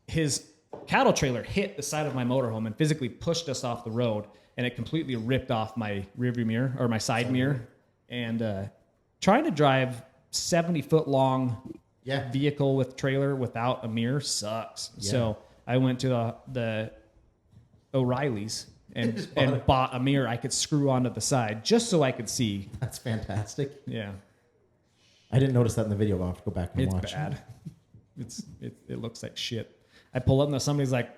his cattle trailer hit the side of my motorhome and physically pushed us off the road, and it completely ripped off my rearview mirror or my side mirror. And trying to drive 70-foot long Yeah. vehicle with trailer without a mirror sucks. Yeah. So I went to the O'Reilly's and bought a mirror I could screw onto the side just so I could see. That's fantastic. Yeah, I didn't notice that in the video. I'll have to go back and it's watch. bad. It looks like shit. I pull up and somebody's like,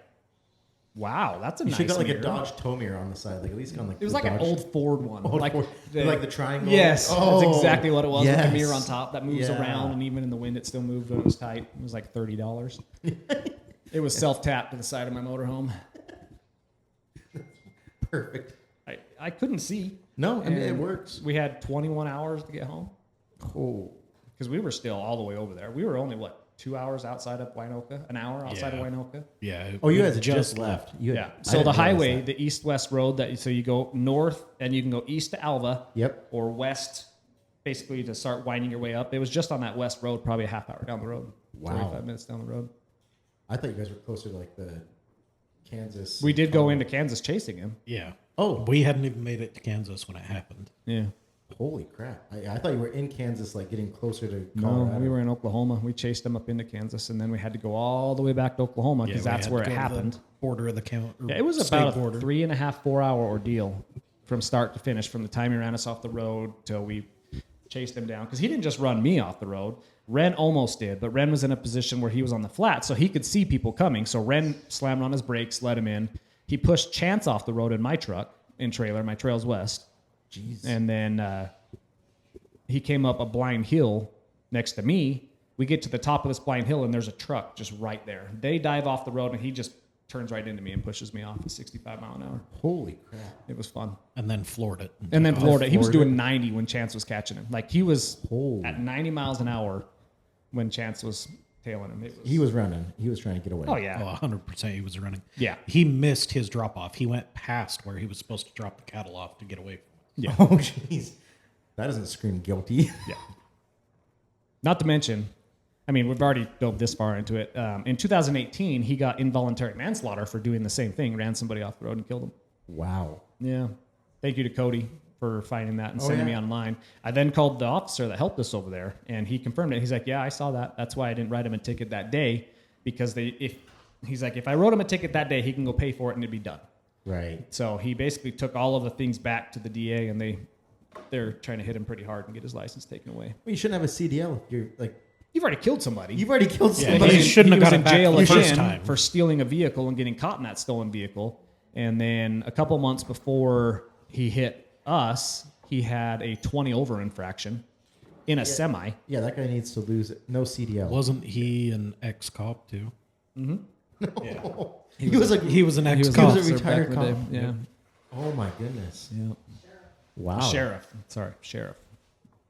"Wow, that's a You nice should got like mirror." a Dodge tow mirror on the side, like at least on like. It was the like an Dodge. old Ford one, Old like Ford. Like the triangle? Yes, Oh, that's exactly what it was. With yes. the mirror on top that moves Yeah. around, and even in the wind, it still moved when it was tight. It was like $30. It was self-tapped to the side of my motorhome. Perfect. I couldn't see. No, I mean, it And works. We had 21 hours to get home Oh, because we were still all the way over there. We were only 2 hours outside of Winoka, an hour outside of Yeah. Winoka. Yeah. oh, you it guys had just left. You had, Yeah. I So didn't the realize highway, that. the east-west road so you go north and you can go east to Alva. Yep. Or west, basically to start winding your way up. It was just on that west road, probably a half hour down the road. Wow. 45 minutes down the road. I thought you guys were closer to like the Kansas. We did go into Kansas chasing him. Yeah. Oh, We hadn't even made it to Kansas when it happened. Yeah. holy crap! I thought you were in Kansas, like getting closer to No, Colorado. we were in Oklahoma. We chased him up into Kansas, and then we had to go all the way back to Oklahoma because we that's had where to it go to the happened. Border of the count. Yeah, it was state about a border. 3.5, 4 hour ordeal from start to finish, from the time he ran us off the road till we chased him down. Because he didn't just run me off the road. Ren almost did, but Ren was in a position where he was on the flat, so he could see people coming. So Ren slammed on his brakes, let him in. He pushed Chance off the road in my truck, in trailer, my Trails West. Jeez. And then he came up a blind hill next to me. We get to the top of this blind hill, and there's a truck just right there. They dive off the road, and he just turns right into me and pushes me off at 65 mile an hour. Holy crap! It was fun. And then floored it. And then Florida, he was Florida. doing 90 when Chance was catching him. Like he was Oh. at 90 miles an hour when Chance was tailing him. He was running. He was trying to get away. Oh yeah, Oh, 100% he was running. Yeah. He missed his drop off. He went past where he was supposed to drop the cattle off to get away from it. yeah, Oh jeez, that doesn't scream guilty. yeah. Not to mention, I mean, we've already dove this far into it. In 2018, he got involuntary manslaughter for doing the same thing. Ran somebody off the road and killed him. Wow. Yeah. thank you to Cody for finding that and Oh, sending yeah. me online. I then called the officer that helped us over there, and he confirmed it. He's like, yeah, I saw that. That's why I didn't write him a ticket that day, because he's like, if I wrote him a ticket that day, he can go pay for it and it'd be done. Right. So he basically took all of the things back to the DA, and they're trying to hit him pretty hard and get his license taken away. Well, you shouldn't have a CDL. You're like, You've already killed somebody. you've already killed Yeah, somebody. he shouldn't have was got in it back jail the first again time. for stealing a vehicle and getting caught in that stolen vehicle. And then a couple months before he hit us, he had a 20 over infraction in a semi. Yeah, that guy needs to lose it. No CDL. Wasn't he an ex-cop too? He was like, He was an He was ex-cop. an officer retired back in the cop. day. Yeah. oh my goodness. Yeah. Wow. Sheriff. Sorry, sheriff.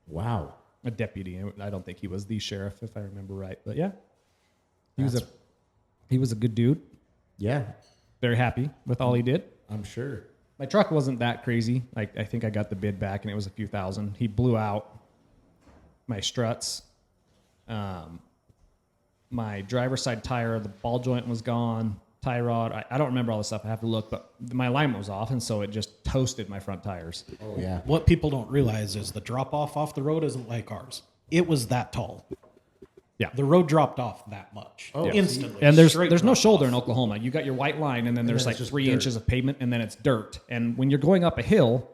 Wow. A deputy. I don't think he was the sheriff, if I remember right. But yeah, he was a good dude. Yeah, Very happy with all he did. I'm sure. My truck wasn't that crazy. I think I got the bid back, and it was a few thousand. He blew out my struts. My driver's side tire, the ball joint was gone. Tie rod. I don't remember all the stuff. I have to look, but my alignment was off, and so it just toasted my front tires. Oh yeah. What people don't realize is the drop off the road isn't like ours. It was that tall. Yeah. The road dropped off that much. Oh, Instantly. And there's Straight no drop shoulder off. in Oklahoma. You got your white line, and then there's then like it's just 3 dirt. inches of pavement, and then it's dirt. And when you're going up a hill,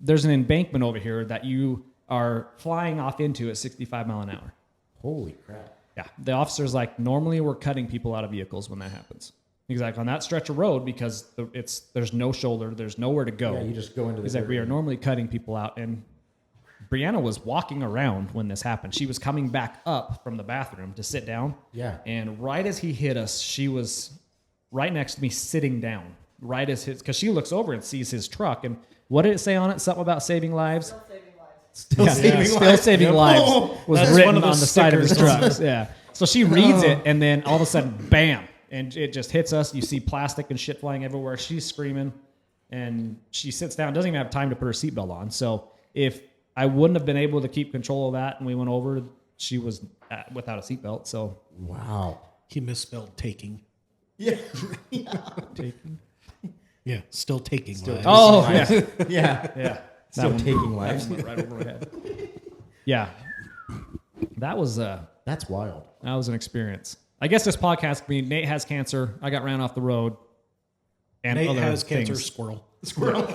there's an embankment over here that you are flying off into at 65 mile an hour. Holy crap. Yeah. The officer's like, normally we're cutting people out of vehicles when that happens. He's like, on that stretch of road, because there's no shoulder, there's nowhere to go. Yeah, you just go into the He's like, dirt. we are normally cutting people out. And Brianna was walking around when this happened. She was coming back up from the bathroom to sit down. Yeah. And right as he hit us, she was right next to me sitting down. Right as because she looks over and sees his truck. And what did it say on it? Something about saving lives? Still saving Still lives. saving Yep. lives Oh, was That's written one of on those the side of his stickers. trucks. Yeah. So she reads it, and then all of a sudden, bam, and it just hits us. You see plastic and shit flying everywhere. She's screaming, and she sits down. Doesn't even have time to put her seatbelt on. So if I wouldn't have been able to keep control of that, and we went over, she was without a seatbelt. So Wow. He misspelled taking. Yeah. Yeah, still taking. Still lives. oh taking yeah, Yeah. yeah, Still That one- taking that lives. one went right over my head. Yeah, that was That's wild. an experience. I guess this podcast. I mean, Nate has cancer. I got ran off the road. And Nate other has cancer. things. Squirrel. Squirrel.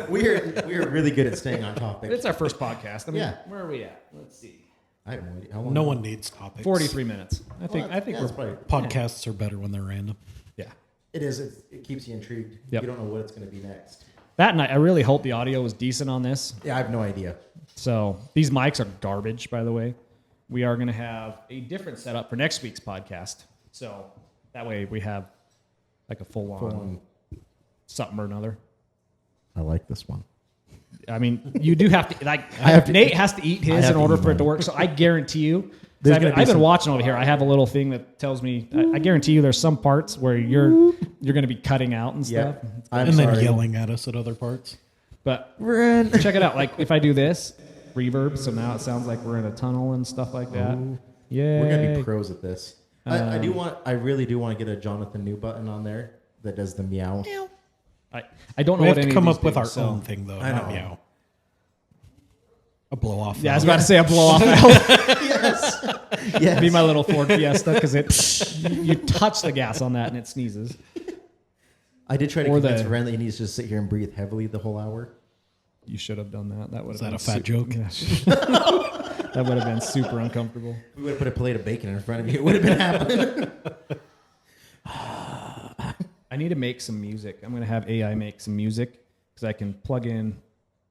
we are really good at staying on topic. It's our first podcast. I mean, Yeah. where are we at? Let's see. I have no idea. How long? No one needs topics. 43 minutes. I think yeah, we're that's probably, Podcasts are better when they're random. yeah. it is. It keeps you intrigued. Yep. You don't know what it's going to be next. That night, I really hope the audio was decent on this. Yeah, I have no idea. So these mics are garbage, by the way. We are going to have a different setup for next week's podcast. So that way we have like a full on something or another. I like this one. I mean, you do have to like. have to Nate eat- has to eat I his have in to order eat for it to mine. work. So I guarantee you. 'cause There's I've gonna been, be I've been some- watching over here. I have a little thing that tells me. I guarantee you, there's some parts where you're going to be cutting out and stuff. Yeah. I'm and then sorry. yelling at us at other parts. But Run. check it out. Like if I do this reverb, so now it sounds like we're in a tunnel and stuff like that. Yeah, We're gonna be pros at this. I really do want to get a Jonathan New button on there that does the meow. I don't know We what have any to come of these up with do, our so- own thing, though. I Not know. meow. A blow off. Yeah, I was about to say a blow off valve. Yes. Be my little Ford Fiesta because you touch the gas on that and it sneezes. I did try to Or convince the- Ren that he needs to just sit here and breathe heavily the whole hour. You should have done that. That would Is have that been a fat joke? Yeah. That would have been super uncomfortable. We would have put a plate of bacon in front of you. It would have been happening. I need to make some music. I'm going to have AI make some music because I can plug in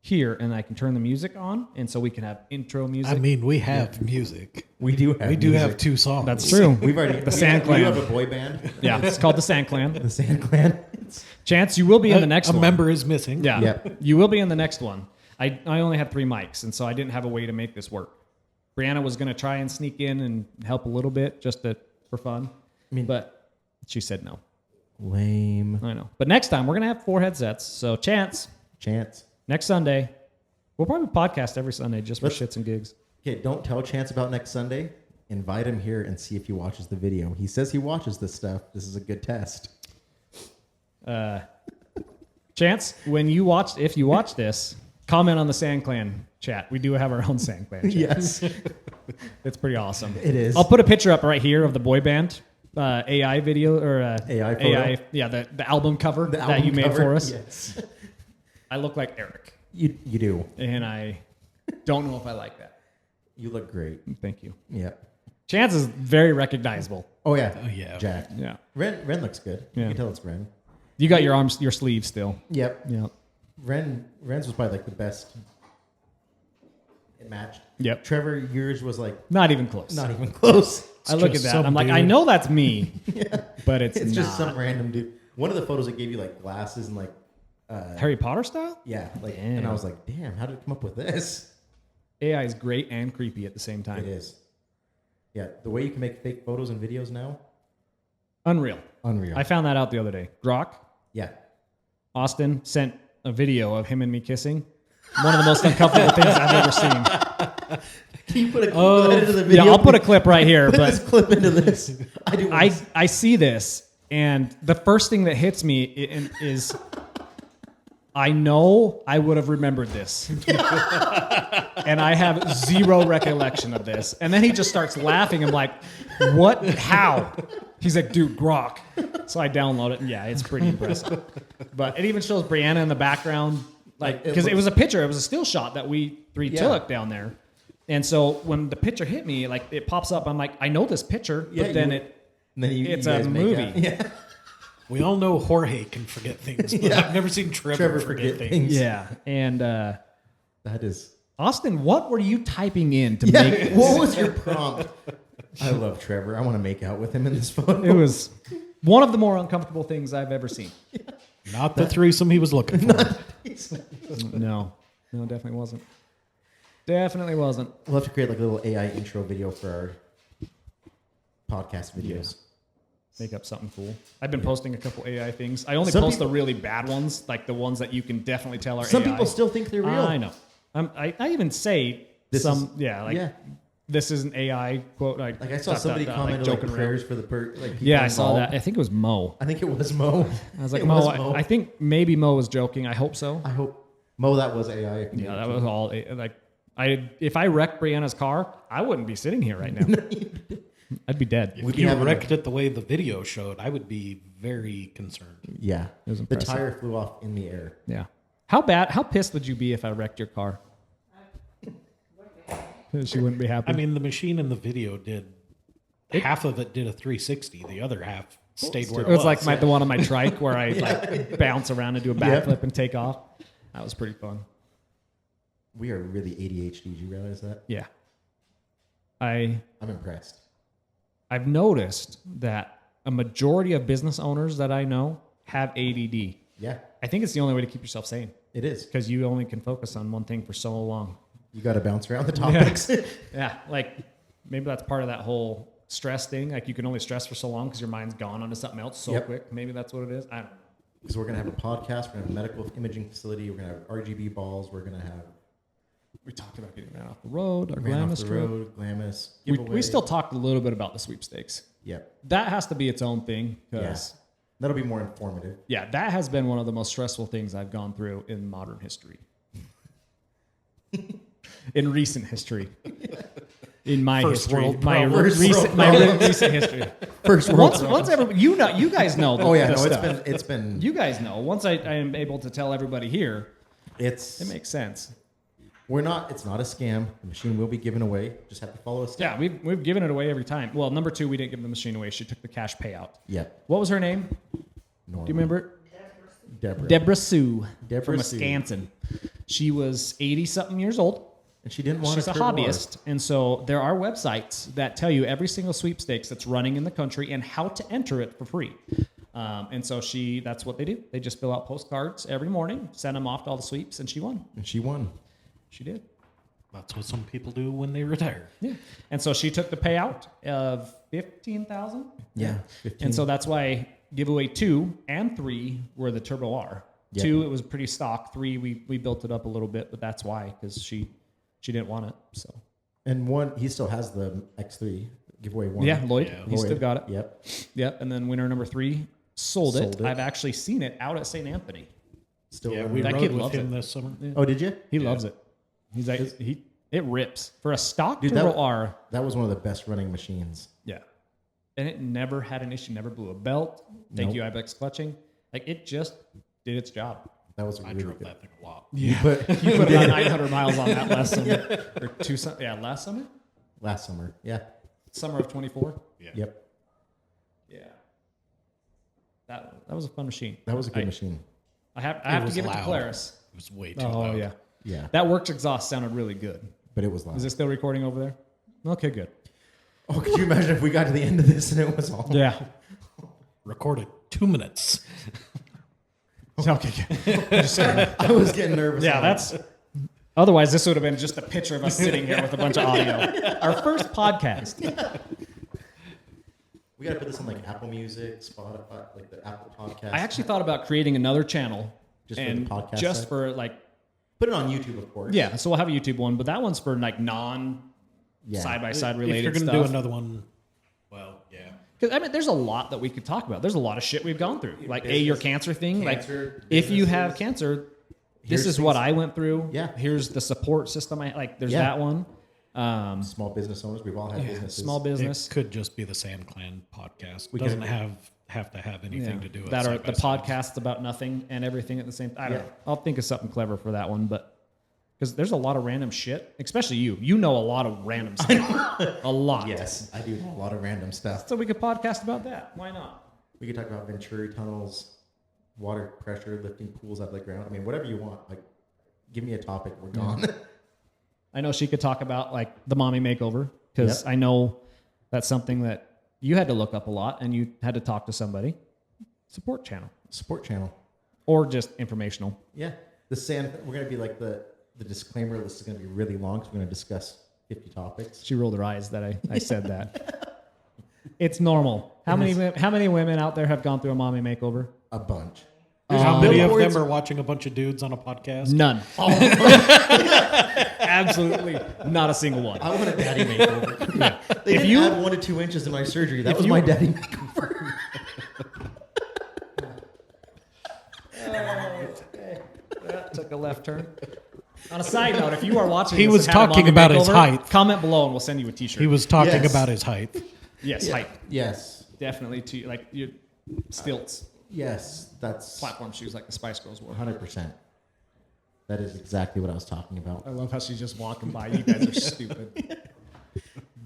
here and I can turn the music on, and so we can have intro music. I mean, we have music. We do have. We do music. have 2 songs. That's true. We've already The Sand We Clan. have a boy band. Yeah, it's called the Sand Clan. The Sand Clan. Chance, you will be in the next a one. member is missing. Yeah, Yep. you will be in the next one. I only had 3 mics, and so I didn't have a way to make this work. Brianna was going to try and sneak in and help a little bit just for fun, but she said no. Lame. I know. But next time, we're going to have 4 headsets. So, Chance, next Sunday, we'll probably podcast every Sunday just for shits and gigs. Okay, don't tell Chance about next Sunday. Invite him here and see if he watches the video. He says he watches this stuff. This is a good test. Chance, if you watch this, comment on the Sand Clan chat. We do have our own Sand Clan chat. Yes, It's pretty awesome. it is. I'll put a picture up right here of the boy band AI video or AI photo? AI, yeah, the album cover The that album you made cover, for us. Yes, I look like Eric, you do. and I don't know if I like that. You look great. Thank you. Yeah. Chance is very recognizable. Oh yeah. Oh, yeah. Jack. Yeah, Ren looks good. Yeah. You can tell it's Ren. you got your sleeve still. Yep. Yeah. Ren's was probably like the best. It matched. Yep. Trevor, yours was like Not even close. not even close. I look at just that. some I'm like, I dude. know that's me, but it's It's not. just some random dude. One of the photos that gave you like glasses and like Harry Potter style. yeah, like Damn. and I was like, damn, how did it come up with this? AI is great and creepy at the same time. It is. Yeah, the way you can make fake photos and videos now, Unreal. unreal. I found that out the other day. Grok, yeah. Austin sent a video of him and me kissing. One of the most uncomfortable things I've ever seen. Can you put a clip into the Yeah, video? I'll put a clip right here, Put this but clip into this. I do. I see this, and the first thing that hits me is I know I would have remembered this. And I have zero recollection of this. And then he just starts laughing. I'm like, what? How? He's like, dude, Grok. So I download it, and yeah, it's pretty impressive. But it even shows Brianna in the background, like, because it was a picture. It was a still shot that we three took down there. And so when the picture hit me, like, it pops up. I'm like, I know this picture, Yeah, but then and then it's you a guys make movie. out. Yeah. We all know Jorge can forget things, but I've never seen Trevor forget things. Yeah. And That is. Austin, what were you typing in to Yeah. make this? What was your prompt? I love Trevor. I want to make out with him in this photo. It was one of the more uncomfortable things I've ever seen. Not the threesome he was looking for. No, definitely wasn't. Definitely wasn't. We'll have to create like a little AI intro video for our podcast videos. Make up something cool. I've been posting a couple AI things. I only Some post the people- really bad ones, like the ones that you can definitely tell are Some AI. people still think they're real. I know. I even say This some, is- like this is an AI quote. Like I saw somebody commented joking like around. prayers for the like people Yeah, I saw involved. that. I think it was Mo. I think it was Mo. I was like, It Mo, was I think maybe Mo was joking. I hope so. I hope Mo that was AI. Yeah, that was all. Like, if I wrecked Brianna's car, I wouldn't be sitting here right now. I'd be dead. If you wrecked it the way the video showed, I would be very concerned. Yeah, was the impressive. tire flew off in the air. Yeah. How pissed would you be if I wrecked your car? She wouldn't be happy. I mean, the machine in the video did half of it did a 360, the other half stayed where it was like the one on my trike where I like bounce around and do a backflip and take off. That was pretty fun. We are really ADHD. Did you realize that? Yeah. I'm impressed. I've noticed that a majority of business owners that I know have ADD. Yeah, I think it's the only way to keep yourself sane it is. because you only can focus on one thing for so long. You got to bounce around the topics. Yeah, like maybe that's part of that whole stress thing. Like you can only stress for so long because your mind's gone onto something else so Yep. quick. Maybe that's what it is. I don't know. Because we're gonna have a podcast. We're gonna have a medical imaging facility. We're gonna have RGB balls. We're gonna have We talked about getting ran off the road, our ran off Glamis the trip. road, Glamis. We giveaway. still talked a little bit about the sweepstakes. Yep. That has to be its own thing Yeah. because That'll be more informative. yeah, that has been one of the most stressful things I've gone through in modern history. In recent history. In my First history. world My problems. recent history. First Once everybody, you guys know the, Oh yeah, the no, stuff. it's been You guys know. Once I am able to tell everybody here, it's it makes sense. it's not a scam. The machine will be given away. Just have to follow a step. Yeah, we've given it away every time. Well, number 2, we didn't give the machine away. She took the cash payout. Yep. What was her name? Normal. Do you remember it? Deborah. Deborah Sue Deborah from Sue. Wisconsin. She was 80-something years old. And she didn't want She's to a hobbyist. And so there are websites that tell you every single sweepstakes that's running in the country and how to enter it for free. And so that's what they do. They just fill out postcards every morning, send them off to all the sweeps, and she won. And she won. She did. That's what some people do when they retire. Yeah. And so she took the payout of $15,000. Yeah. 15. And so that's why giveaway 2 and 3 were the Turbo R. Yep. 2, it was pretty stock. 3, we built it up a little bit, but that's why, because she didn't want it. So And one, he still has the X3 giveaway one. yeah, Lloyd, Yeah. he still Lloyd. got it. Yep. Yep. And then winner number 3 sold it. Sold it. I've actually seen it out at St. Anthony. Still Yeah, running we around. That rode kid with loves him it. this summer. Oh, did you? He loves it. He's like it rips for a stock Dude, Turbo that- R. That was one of the best running machines. Yeah, and it never had an issue. Never blew a belt. Thank Nope. you, Ibex clutching. Like it just did its job. That was I really drove good. that thing a lot. Yeah, But you put about 900 miles on that last summer or last summer, last summer, yeah. summer of 24. Yeah. Yep. Yeah, that was a fun machine. That was a good machine. I have to was give it to loud. Polaris. It was way too Oh loud. yeah, Yeah. that works exhaust sounded really good. But it was loud. Is it still recording over there? Okay, good. Oh, could you imagine if we got to the end of this and it was all? Yeah. Recorded 2 minutes. Okay. Good. I was getting nervous. Yeah, that's. Otherwise, this would have been just a picture of us sitting here with a bunch of audio. Our first podcast. We gotta put this on like Apple Music, Spotify, like the Apple Podcast. I actually thought about creating another channel, Just for the and podcast just side? for like, put it on YouTube, of course. yeah. So we'll have a YouTube one, but that one's for like non Yeah. side by side If related you're going to stuff. do another one, well, yeah. Because I mean, there's a lot that we could talk about. There's a lot of shit we've gone through, like your cancer thing. Cancer, like, if you have businesses. cancer, Here's this is what things- I went through. Yeah. Here's the support system. I like. There's Yeah. that one. Small business owners. We've all had businesses. Small business. It could just be the Sand Clan podcast. We Doesn't could- have to have anything to do with that, or side by the side. podcasts about nothing and everything at the same time. I don't Yeah. know. I'll think of something clever for that one, but because there's a lot of random shit, especially you. You know a lot of random stuff. A lot. Yes, I do a lot of random stuff. So we could podcast about that. Why not? We could talk about Venturi tunnels, water pressure, lifting pools out of the ground. I mean, whatever you want. Like, give me a topic. We're gone. I know she could talk about like the mommy makeover because Yep. I know that's something that you had to look up a lot and you had to talk to somebody. Support channel Support channel. or just informational. Yeah. The sand. We're gonna be like the disclaimer list is gonna be really long because we're gonna discuss 50 topics. She rolled her eyes that I said that. It's normal. How many women out there have gone through a mommy makeover? A bunch. How many of billboards- them are watching a bunch of dudes on a podcast? None. Absolutely not a single one. I want a daddy makeover. They If didn't you- add 1 to 2 inches to my surgery. That if was you- my daddy makeover. That took a left turn. On a side note, if you are watching, He this was and had a talking mommy about his makeover, height. Comment below and we'll send you a T-shirt. He was talking Yes. about his height. yes, height, Yes. definitely. Like your stilts, Yes. That's platform shoes like the Spice Girls wore. 100%. That is exactly what I was talking about. I love how she's just walking by. You guys are stupid,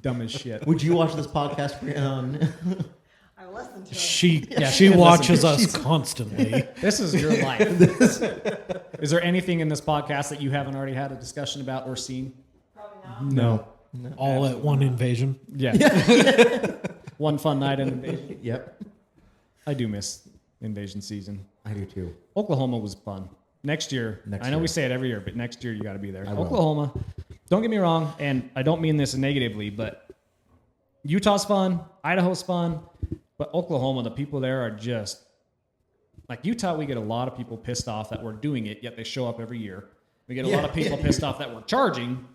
dumb as shit. Would you watch this podcast, Brianna? I listened to it. She watches us constantly. This is your life. Is there anything in this podcast that you haven't already had a discussion about or seen? Probably not. No. All at one invasion. Yeah. One fun night in Invasion. Yep. I do miss Invasion season. I do too. Oklahoma was fun. Next year, Next I know year. we say it every year, but next year you got to be there. I will. Oklahoma, don't get me wrong, and I don't mean this negatively, but Utah's fun, Idaho's fun, but Oklahoma, the people there are just like Utah. We get a lot of people pissed off that we're doing it, yet they show up every year. We get a lot of people pissed off that we're charging,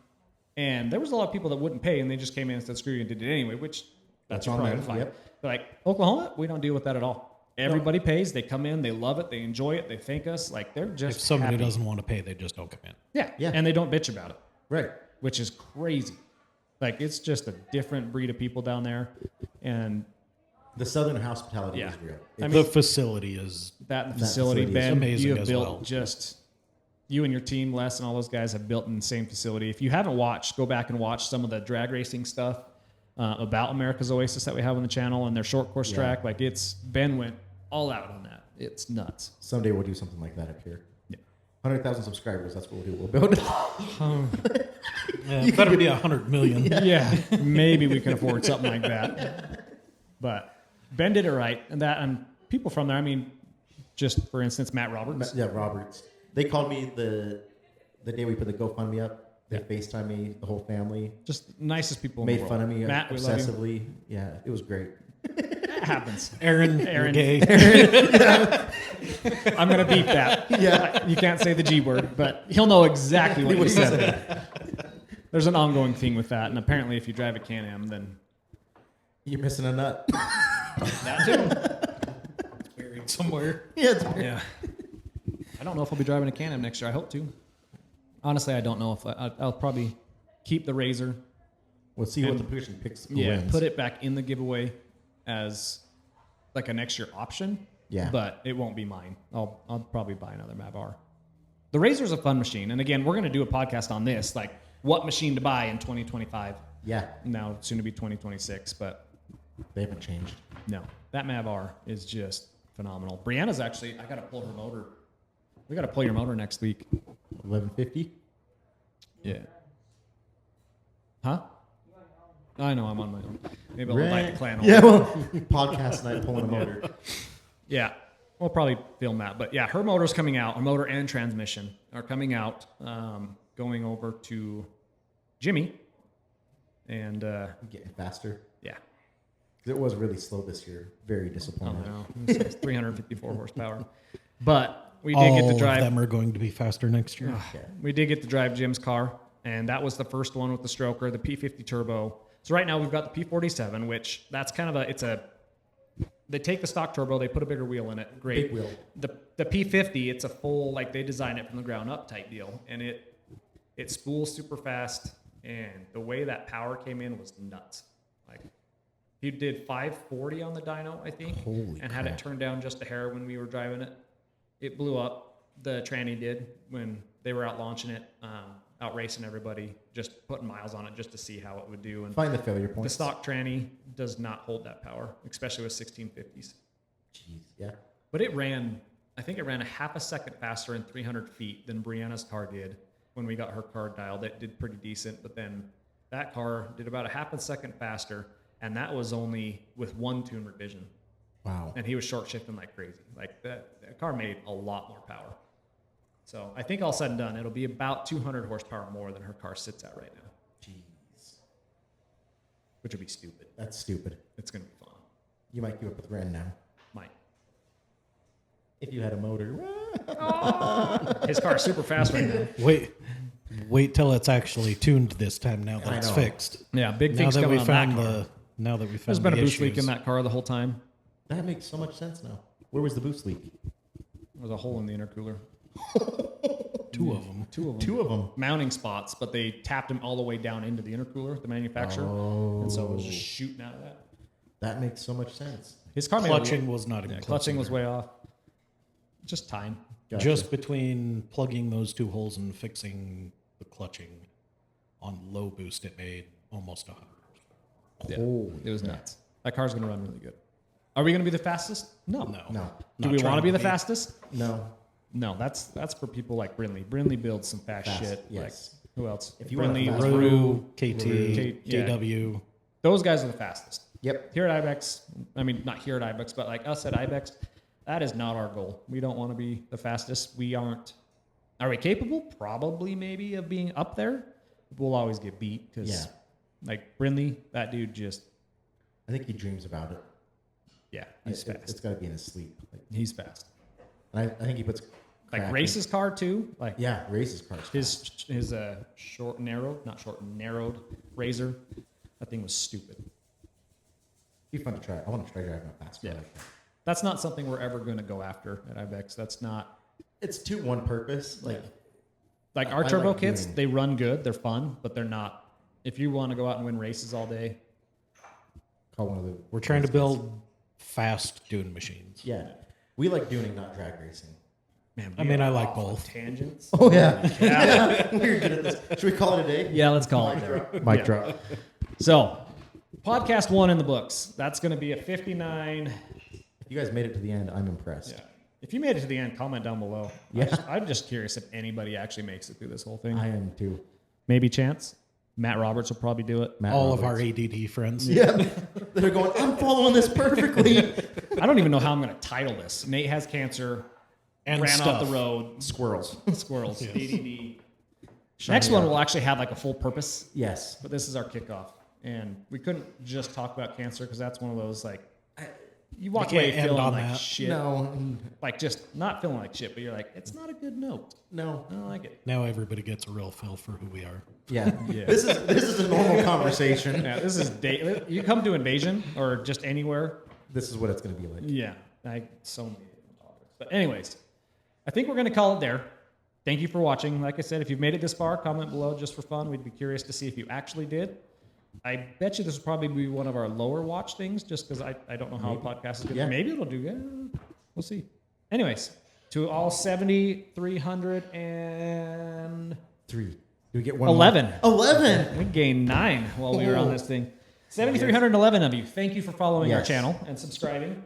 and there was a lot of people that wouldn't pay, and they just came in and said screw you and did it anyway, which that's on probably them, fine. yep. But like Oklahoma, we don't deal with that at all. Everybody pays. They come in. They love it. They enjoy it. They thank us. Like they're just If somebody happy. doesn't want to pay, they just don't come in. Yeah. Yeah. And they don't bitch about it, Right. which is crazy. Like it's just a different breed of people down there. And The Southern hospitality Yeah. is real. I The facility is that and the That facility, facility is Ben, amazing you have as built well. just you and your team, Les, and all those guys have built in the same facility. If you haven't watched, go back and watch some of the drag racing stuff about America's Oasis that we have on the channel and their short course Yeah. track. Like it's Ben went all out on that. It's nuts. Someday we'll do something like that up here. Yeah. 100,000 subscribers. That's what we'll do. We'll build. it better be 100 million. Yeah, maybe we can afford something like that. But Ben did it right, and people from there. I mean, just for instance, Matt Roberts. Yeah, Roberts. They called me the day we put the GoFundMe up. They FaceTimed me, the whole family. Just nicest people in Made the world. fun of me Matt, we love you. obsessively. Yeah, it was great. It happens. Aaron, Aaron. you're gay. I'm gonna beep that. Yeah. You can't say the G word, but he'll know exactly what you said. There's an ongoing thing with that, and apparently, if you drive a Can-Am, then You're missing a nut. that too. Buried somewhere. Yeah, it's Yeah. I don't know if I'll be driving a Can-Am next year. I hope to. Honestly, I don't know if I'll probably keep the Razor. We'll see what the person picks. Who Yeah, wins. put it back in the giveaway as like a next year option. Yeah. But it won't be mine. I'll probably buy another Mavar. The Razor's a fun machine. And again, we're going to do a podcast on this, like what machine to buy in 2025. Yeah. Now, soon to be 2026, but They haven't changed. no. That Mavar is just phenomenal. Brianna's actually, I got to pull her motor. We got to pull your motor next week. 1150. Yeah. Huh? I know, I'm on my own. Maybe I'll invite the clan over. Yeah, well, podcast night pulling a motor. Yeah, we'll probably film that. But yeah, her motor's coming out. Her motor and transmission are coming out, going over to Jimmy. And Getting faster. yeah, It was really slow this year. Very I disappointing. don't know. It's 354 horsepower. But we did All get to of drive. them are going to be faster next year. Yeah. We did get to drive Jim's car, and that was the first one with the stroker, the P50 turbo. So right now we've got the P47, which that's kind of they take the stock turbo, they put a bigger wheel in it. Great. Big wheel. The P50, it's a full, like they design it from the ground up type deal, and it spools super fast, and the way that power came in was nuts. Like he did 540 on the dyno, I think, Holy and had it crap. turned down just a hair when we were driving it. It blew up. The tranny did when they were out launching it, out racing everybody, just putting miles on it just to see how it would do. And Find the failure the points. stock tranny does not hold that power, especially with 1650s. Jeez. Yeah. But I think it ran a half a second faster in 300 feet than Brianna's car did when we got her car dialed. It did pretty decent, but then that car did about a half a second faster, and that was only with one tune revision. Wow. And he was short shifting like crazy. Like that car made a lot more power. So I think all said and done, it'll be about 200 horsepower more than her car sits at right now, Jeez. which would be stupid. That's stupid. It's going to be fun. You might give up with Ren now. Might. If you had a motor. His car's super fast right now. Wait till it's actually tuned this time. Now that I it's know. fixed. Yeah, big Now things that coming we on found that car. now that we found There's been a the boost leak in issues. that car the whole time. That makes so much sense now. Where was the boost leak? There's a hole in the intercooler. Two of them. Two of them. Two of them. Mounting spots, but they tapped them all the way down into the intercooler, the manufacturer. And so it was just shooting out of that. That makes so much sense. His car made Clutching was not yeah, even clutching was either. way off. Just time. Gotcha. Just between plugging those two holes and fixing the clutching on low boost, it made almost 100. Yeah, Holy it was crap. nuts. That car's going to run really good. Are we going to be the fastest? No. No. No. Do Not we trying want to be the fastest? No. No, that's for people like Brinley. Brinley builds some fast shit. Yes. Like, who else? If you want a Brinley, fast- Rue, KT, yeah. KW. those guys are the fastest. Yep. Here at Ibex, I mean, not here at Ibex, but like us at Ibex, that is not our goal. We don't want to be the fastest. We aren't. Are we capable? Probably, maybe, of being up there. We'll always get beat because, Yeah. like, Brinley, that dude just, I think he dreams about it. yeah, he's It's fast. got to be in his sleep. Like, He's fast. and I think he puts Like, crack races car, too. Like, in- Yeah, races cars. his narrowed Razor, that thing was stupid. Be fun to try. I want to try driving a fast car. Yeah. Like that. That's not something we're ever going to go after at Ibex. That's not. It's to one purpose. Like Like I our turbo like kits, doing- they run good, they're fun, but they're not. If you want to go out and win races all day, call one of the. We're trying to build fast dune machines. Yeah, we like doing, not drag racing. man. I mean, I like both. Tangents. Oh yeah, we're good at this. Should we call it a day? Yeah, let's call it there. Mic Yeah. drop. So, podcast 1 in the books. That's going to be a 59. If you guys made it to the end, I'm impressed. Yeah. If you made it to the end, comment down below. Yeah. I'm just curious if anybody actually makes it through this whole thing. I am too. Maybe Chance. Matt Roberts will probably do it. Matt All of our Roberts. ADD friends. Yeah, they're going. I'm following this perfectly. I don't even know how I'm going to title this. Nate has cancer. And ran stuff. off the road. Squirrels. Squirrels. Yes. ADD. Next one will actually have like a full purpose, Yes. but this is our kickoff. And we couldn't just talk about cancer because that's one of those like, you walk You away can't end feeling on like that. shit. No. Like just not feeling like shit, but you're like, it's not a good note. No. I don't like it. Now everybody gets a real feel for who we are. Yeah. Yeah. This is a normal conversation. Yeah, this is you come to Invasion or just anywhere. This is what it's going to be like. Yeah, so many different topics. But anyways, I think we're going to call it there. Thank you for watching. Like I said, if you've made it this far, comment below just for fun. We'd be curious to see if you actually did. I bet you this will probably be one of our lower watch things just because I don't know how a podcast is going to Yeah. Maybe it'll do good. We'll see. Anyways, to all 7,311. 3. Do we get one more? 11. We gained 9 while we were on this thing. 7,311 of you. Thank you for following our Yes. channel and subscribing.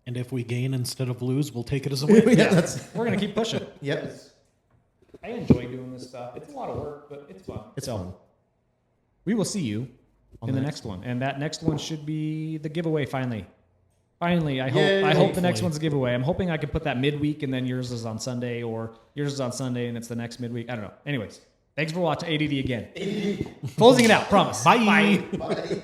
And if we gain instead of lose, we'll take it as a win. Yeah, that's We're going to keep pushing. yep. I enjoy doing this stuff. It's a lot of work, but it's fun. It's fun. We will see you in the next one. And that next one should be the giveaway finally. Finally, I hope the next Hopefully. one's a giveaway. I'm hoping I can put that midweek and then yours is on Sunday, or yours is on Sunday and it's the next midweek. I don't know. Anyways, thanks for watching ADD again. Closing it out, promise. Bye. Bye.